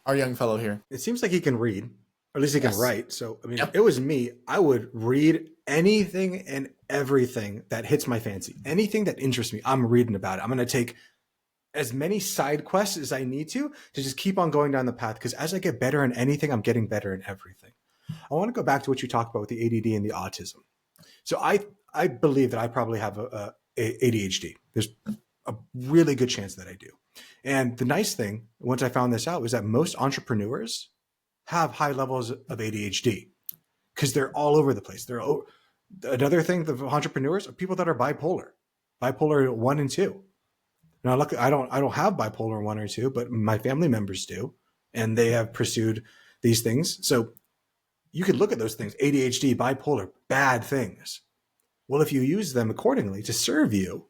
our young fellow here? It seems like he can read, or at least he can Yes. write. So, I mean, Yep. if it was me, I would read anything and everything that hits my fancy. Anything that interests me, I'm reading about it. I'm going to take as many side quests as I need to just keep on going down the path. Because as I get better in anything, I'm getting better in everything. I want to go back to what you talked about with the ADD and the autism. So I believe that I probably have a ADHD. There's a really good chance that I do. And the nice thing, once I found this out, is that most entrepreneurs have high levels of ADHD because they're all over the place. Another thing, the entrepreneurs are people that are bipolar 1 and 2. Now, luckily, I don't have bipolar 1 or 2, but my family members do, and they have pursued these things. So you could look at those things, ADHD, bipolar, bad things. Well, if you use them accordingly to serve you,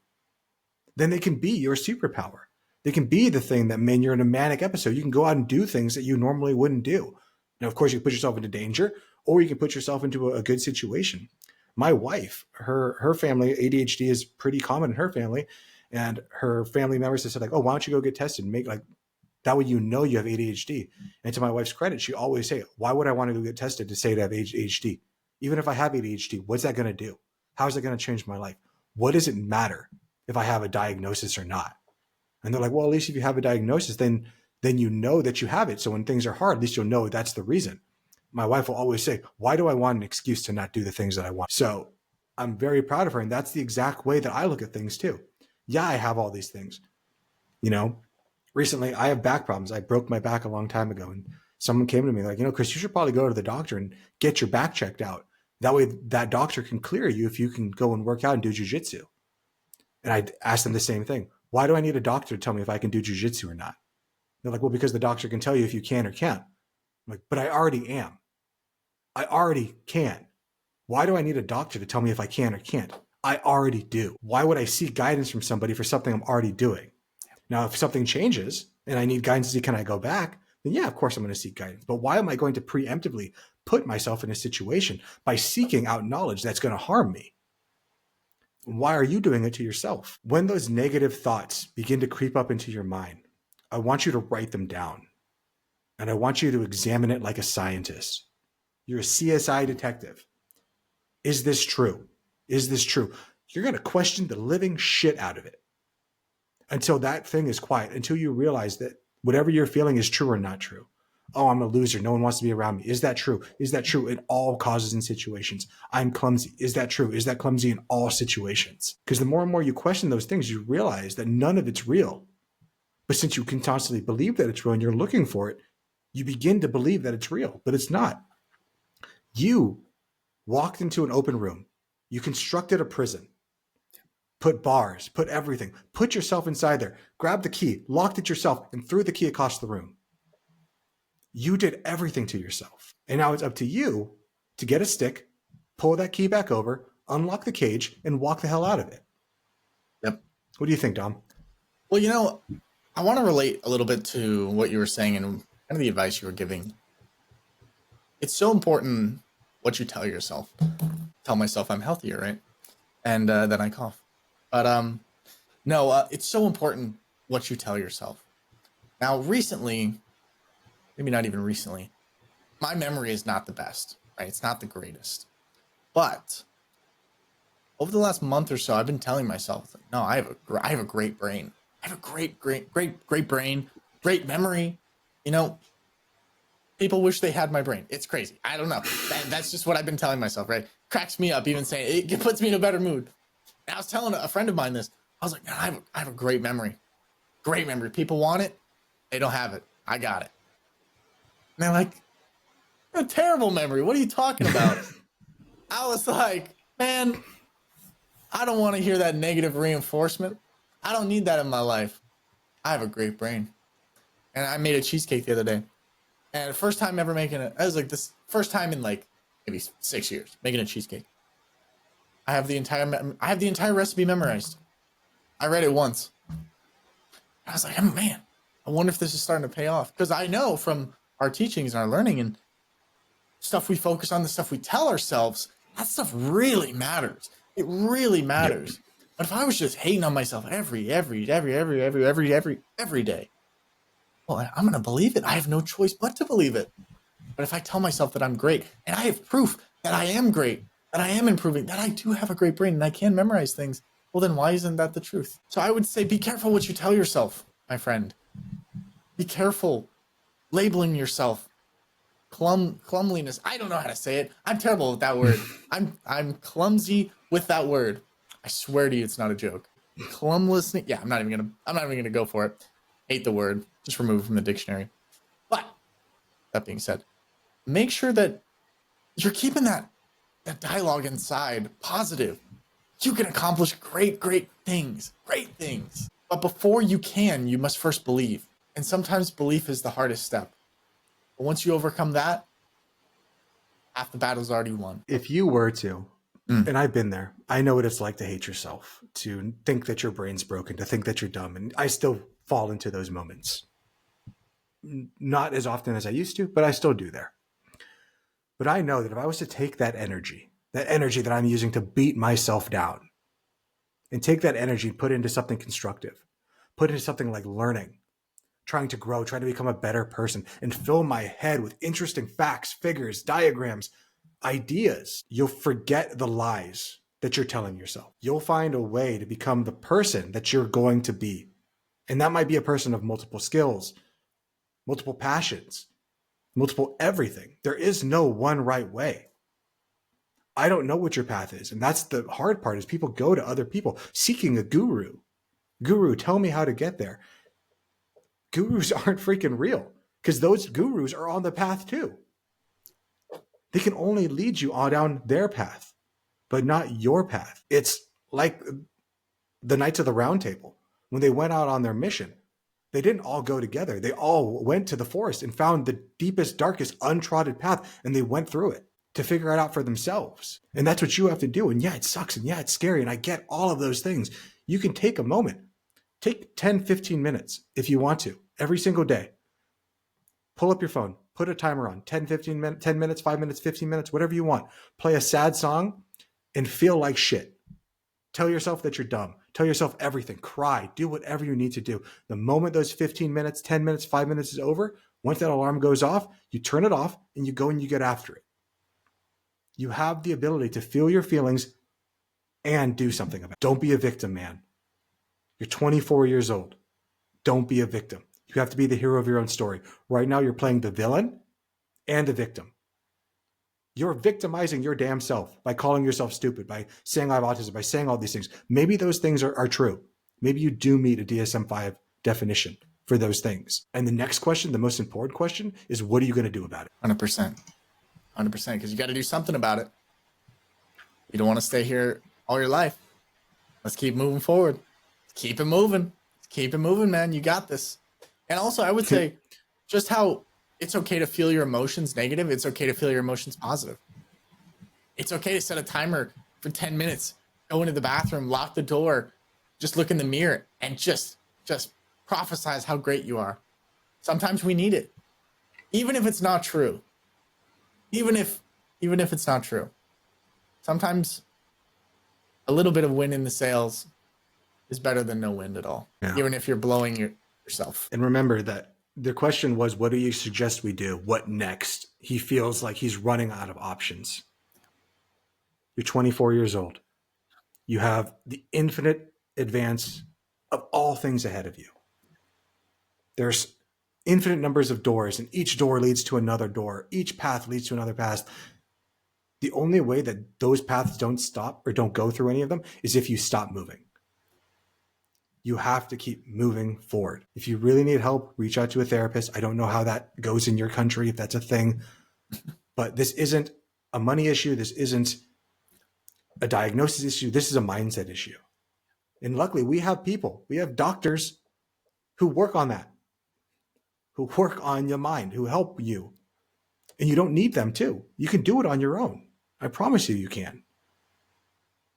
then they can be your superpower. They can be the thing that, when you're in a manic episode, you can go out and do things that you normally wouldn't do. Now, of course, you can put yourself into danger, or you can put yourself into a good situation. My wife, her family, ADHD is pretty common in her family, and her family members have said, like, oh, why don't you go get tested and make, like, that way you know you have ADHD. And to my wife's credit, she always say, why would I want to go get tested to say to have ADHD? Even if I have ADHD, what's that going to do? How is it going to change my life? What does it matter if I have a diagnosis or not? And they're like, well, at least if you have a diagnosis, then you know that you have it. So when things are hard, at least you'll know that's the reason. My wife will always say, why do I want an excuse to not do the things that I want? So I'm very proud of her. And that's the exact way that I look at things too. Yeah, I have all these things. You know, recently I have back problems. I broke my back a long time ago, and someone came to me like, Chris, you should probably go to the doctor and get your back checked out. That way that doctor can clear you if you can go and work out and do jujitsu. And I asked them the same thing. Why do I need a doctor to tell me if I can do jujitsu or not? They're like, well, because the doctor can tell you if you can or can't. I'm like, but I already am. I already can. Why do I need a doctor to tell me if I can or can't? I already do. Why would I seek guidance from somebody for something I'm already doing? Now, if something changes and I need guidance to see, can I go back? Then yeah, of course I'm going to seek guidance. But why am I going to preemptively put myself in a situation by seeking out knowledge that's going to harm me? Why are you doing it to yourself? When those negative thoughts begin to creep up into your mind, I want you to write them down. And I want you to examine it like a scientist. You're a CSI detective. Is this true? Is this true? You're going to question the living shit out of it until that thing is quiet, until you realize that whatever you're feeling is true or not true. Oh, I'm a loser. No one wants to be around me. Is that true? Is that true in all causes and situations? I'm clumsy. Is that true? Is that clumsy in all situations? Because the more and more you question those things, you realize that none of it's real. But since you can constantly believe that it's real and you're looking for it, you begin to believe that it's real, but it's not. You walked into an open room. You constructed a prison. Put bars, put everything, put yourself inside there, grabbed the key, locked it yourself, and threw the key across the room. You did everything to yourself. And now it's up to you to get a stick, pull that key back over, unlock the cage, and walk the hell out of it. Yep. What do you think, Dom? Well, I want to relate a little bit to what you were saying and kind of the advice you were giving. It's so important what you tell yourself. Tell myself I'm healthier, right? And then I cough. But no, it's so important what you tell yourself. Now, recently, maybe not even recently, my memory is not the best, right? It's not the greatest. But over the last month or so, I've been telling myself, no, I have a great brain. I have a great brain, great memory. You know, people wish they had my brain. It's crazy. I don't know. That's just what I've been telling myself, right? Cracks me up even saying it puts me in a better mood. And I was telling a friend of mine this. I was like, man, I have a great memory. Great memory. People want it. They don't have it. I got it. And they're like, a terrible memory. What are you talking about? I was like, man, I don't want to hear that negative reinforcement. I don't need that in my life. I have a great brain. And I made a cheesecake the other day. And first time ever making it. I was like, this first time in like maybe 6 years making a cheesecake. I have the entire recipe memorized. I read it once. I was like, oh, man, I wonder if this is starting to pay off. Because I know from our teachings and our learning and stuff we focus on, the stuff we tell ourselves, that stuff really matters. It really matters. Yep. But if I was just hating on myself every day, well, I'm going to believe it. I have no choice but to believe it. But if I tell myself that I'm great, and I have proof that I am great, that I am improving, that I do have a great brain and I can memorize things, well, then why isn't that the truth? So I would say be careful what you tell yourself, my friend. Be careful labeling yourself. Clumliness. I don't know how to say it. I'm terrible with that word. I'm clumsy with that word. I swear to you, it's not a joke. Clumlessness. Yeah, I'm not even gonna go for it. Hate the word. Just remove it from the dictionary. But that being said, make sure that you're keeping that dialogue inside positive. You can accomplish great things. Great things. But before you can, you must first believe. And sometimes belief is the hardest step. But once you overcome that, half the battle's already won. If you were to, and I've been there, I know what it's like to hate yourself, to think that your brain's broken, to think that you're dumb. And I still fall into those moments. Not as often as I used to, but I still do there. But I know that if I was to take that energy that I'm using to beat myself down, and take that energy and put it into something constructive, put it into something like learning, trying to grow, trying to become a better person, and fill my head with interesting facts, figures, diagrams, ideas, you'll forget the lies that you're telling yourself. You'll find a way to become the person that you're going to be. And that might be a person of multiple skills, multiple passions, multiple everything. There is no one right way. I don't know what your path is. And that's the hard part, is people go to other people seeking a guru. Guru, tell me how to get there. Gurus aren't freaking real, because those gurus are on the path too. They can only lead you on down their path, but not your path. It's like the Knights of the Round Table. When they went out on their mission, they didn't all go together. They all went to the forest and found the deepest, darkest, untrodden path, and they went through it to figure it out for themselves. And that's what you have to do. And yeah, it sucks. And yeah, it's scary. And I get all of those things. You can take a moment. Take 10, 15 minutes if you want to, every single day. Pull up your phone, put a timer on, 10, 15 minutes, 10 minutes, 5 minutes, 15 minutes, whatever you want. Play a sad song and feel like shit. Tell yourself that you're dumb. Tell yourself everything. Cry. Do whatever you need to do. The moment those 15 minutes, 10 minutes, 5 minutes is over, once that alarm goes off, you turn it off and you go and you get after it. You have the ability to feel your feelings and do something about it. Don't be a victim, man. You're 24 years old. Don't be a victim. You have to be the hero of your own story. Right now, you're playing the villain and the victim. You're victimizing your damn self by calling yourself stupid, by saying I have autism, by saying all these things. Maybe those things are true. Maybe you do meet a DSM-5 definition for those things. And the next question, the most important question, is what are you going to do about it? 100%. 100%, because you got to do something about it. You don't want to stay here all your life. Let's keep moving forward. Keep it moving. Keep it moving, man. You got this. And also, I would say just how it's okay to feel your emotions negative. It's okay to feel your emotions positive. It's okay to set a timer for 10 minutes, go into the bathroom, lock the door, just look in the mirror and just prophesize how great you are. Sometimes we need it. Even if it's not true. Even if it's not true. Sometimes a little bit of wind in the sails is better than no wind at all. Yeah. Even if you're blowing yourself. And remember that the question was, what do you suggest we do? What next? he feels like he's running out of options. You're 24 years old. You have the infinite advance of all things ahead of you. There's infinite numbers of doors, and each door leads to another door. Each path leads to another path. The only way that those paths don't stop or don't go through any of them is if you stop moving. You have to keep moving forward. If you really need help, reach out to a therapist. I don't know how that goes in your country, if that's a thing, but this isn't a money issue. This isn't a diagnosis issue. This is a mindset issue. And luckily, we have doctors who work on that, who work on your mind, who help you. And you don't need them to. You can do it on your own. I promise you can.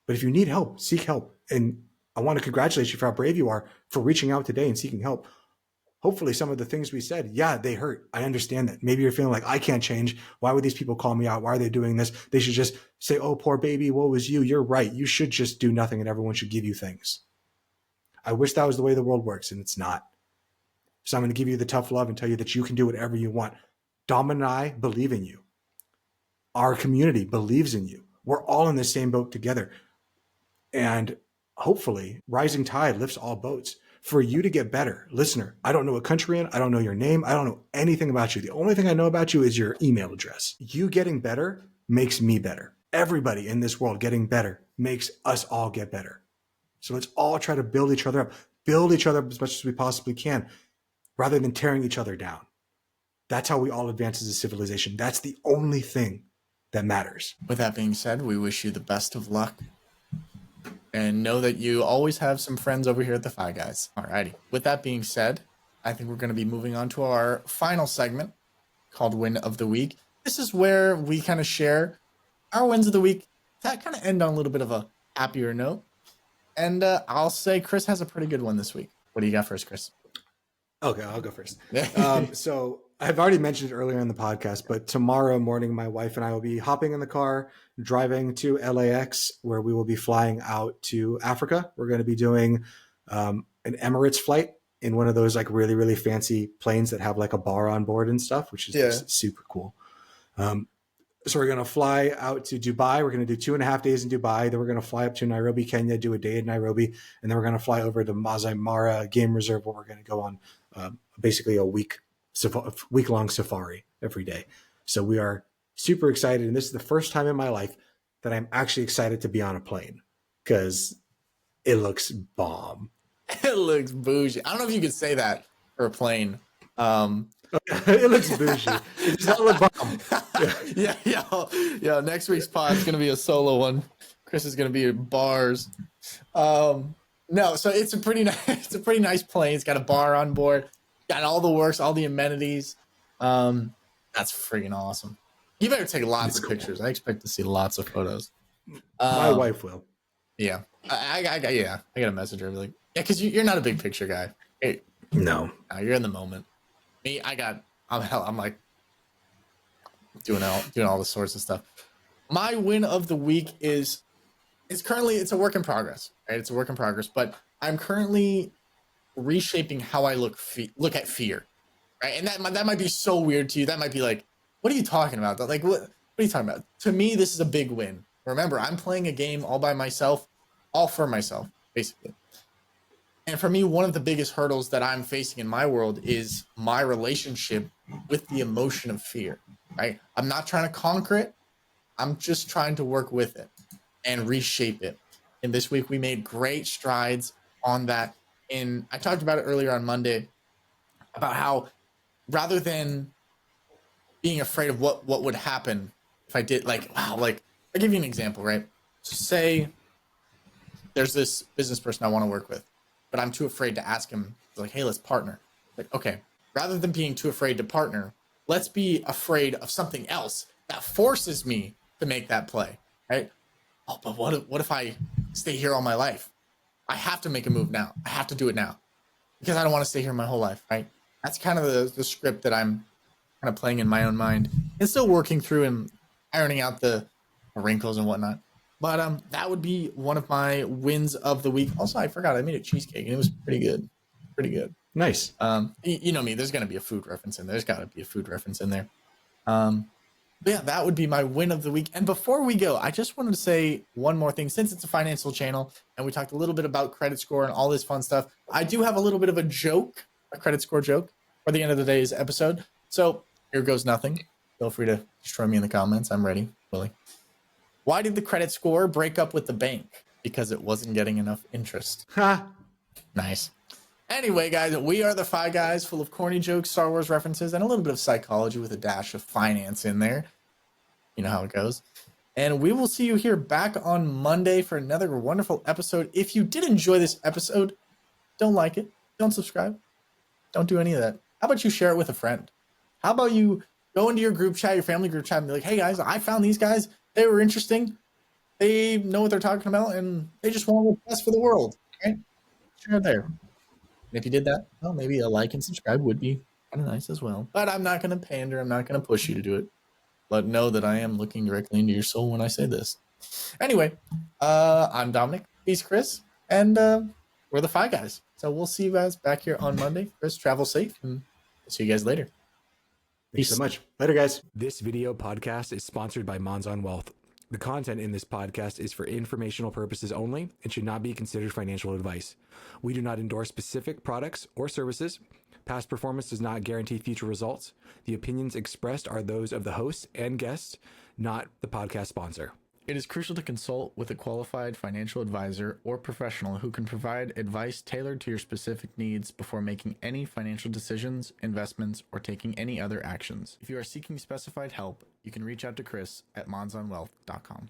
But if you need help, seek help. And I want to congratulate you for how brave you are for reaching out today and seeking help. Hopefully some of the things we said, yeah, they hurt. I understand that. Maybe you're feeling like, I can't change. Why would these people call me out? Why are they doing this? They should just say, oh, poor baby, woe is you. You're right. You should just do nothing and everyone should give you things. I wish that was the way the world works, and it's not. So I'm going to give you the tough love and tell you that you can do whatever you want. Dom and I believe in you. Our community believes in you. We're all in the same boat together. And hopefully, rising tide lifts all boats. For you to get better, listener, I don't know what country you're in. I don't know your name. I don't know anything about you. The only thing I know about you is your email address. You getting better makes me better. Everybody in this world getting better makes us all get better. So let's all try to build each other up as much as we possibly can, rather than tearing each other down. That's how we all advance as a civilization. That's the only thing that matters. With that being said, we wish you the best of luck. And know that you always have some friends over here at the Fi Guys. Alrighty. With that being said, I think we're going to be moving on to our final segment called Win of the Week. This is where we kind of share our wins of the week that kind of end on a little bit of a happier note. And I'll say Chris has a pretty good one this week. What do you got first, Chris? Okay, I'll go first. So I've already mentioned it earlier in the podcast, but tomorrow morning, my wife and I will be hopping in the car, driving to LAX, where we will be flying out to Africa. We're going to be doing an Emirates flight in one of those like really, really fancy planes that have like a bar on board and stuff, which is just super cool. So we're going to fly out to Dubai. We're going to do 2.5 days in Dubai. Then we're going to fly up to Nairobi, Kenya, do a day in Nairobi. And then we're going to fly over to Masai Mara Game Reserve, where we're going to go on basically a week-long safari every day. So we are super excited. And this is the first time in my life that I'm actually excited to be on a plane, because it looks bomb. It looks bougie. I don't know if you could say that for a plane. It looks bougie. It does not look bomb. Yeah. Next week's pod is gonna be a solo one. Chris is gonna be in bars. No, so it's a pretty nice plane. It's got a bar on board, got all the works, all the amenities. That's freaking awesome. You better take lots of pictures. I expect to see lots of photos. My wife will. Yeah, I got a message her like, yeah, because you're not a big picture guy. Hey, no, you're in the moment. Me, I'm like doing all the sorts of stuff. My win of the week it's a work in progress, right? It's a work in progress, but I'm currently reshaping how I look at fear, right? And that might be so weird to you. That might be like, what are you talking about? Like, what are you talking about? To me, this is a big win. Remember, I'm playing a game all by myself, all for myself, basically. And for me, one of the biggest hurdles that I'm facing in my world is my relationship with the emotion of fear, right? I'm not trying to conquer it. I'm just trying to work with it and reshape it. And this week we made great strides on that. And I talked about it earlier on Monday about how rather than being afraid of what would happen if I did, like, wow, like I'll give you an example, right? So say there's this business person I want to work with, but I'm too afraid to ask him, like, hey, let's partner. Like, okay, rather than being too afraid to partner, let's be afraid of something else that forces me to make that play, right? Oh, but what if I stay here all my life? I have to make a move now. I have to do it now because I don't want to stay here my whole life, right? That's kind of the script that I'm kind of playing in my own mind and still working through and ironing out the wrinkles and whatnot. But that would be one of my wins of the week. Also, I forgot I made a cheesecake and it was pretty good. Pretty good. Nice. You know me, there's going to be a food reference in there. There's got to be a food reference in there. But yeah, that would be my win of the week. And before we go, I just wanted to say one more thing. Since it's a financial channel and we talked a little bit about credit score and all this fun stuff, I do have a little bit of a joke, a credit score joke for the end of the day's episode. So here goes nothing. Feel free to destroy me in the comments. I'm ready, Willie. Why did the credit score break up with the bank? Because it wasn't getting enough interest. Ha! Nice. Anyway, guys, we are the Fi Guys, full of corny jokes, Star Wars references, and a little bit of psychology with a dash of finance in there. You know how it goes. And we will see you here back on Monday for another wonderful episode. If you did enjoy this episode, don't like it, don't subscribe, don't do any of that. How about you share it with a friend? How about you go into your group chat, your family group chat, and be like, hey, guys, I found these guys. They were interesting. They know what they're talking about, and they just want what's best for the world. Right? Share it there. And if you did that, well, maybe a like and subscribe would be kind of nice as well. But I'm not going to pander. I'm not going to push you to do it. But know that I am looking directly into your soul when I say this. Anyway, I'm Dominic. He's Chris. And we're the Fi Guys. So we'll see you guys back here on Monday. Chris, travel safe. And we'll see you guys later. Thanks so much. Later, guys. This video podcast is sponsored by Monzon Wealth. The content in this podcast is for informational purposes only and should not be considered financial advice. We do not endorse specific products or services. Past performance does not guarantee future results. The opinions expressed are those of the host and guests, not the podcast sponsor. It is crucial to consult with a qualified financial advisor or professional who can provide advice tailored to your specific needs before making any financial decisions, investments, or taking any other actions. If you are seeking specified help, you can reach out to Chris at monzonwealth.com.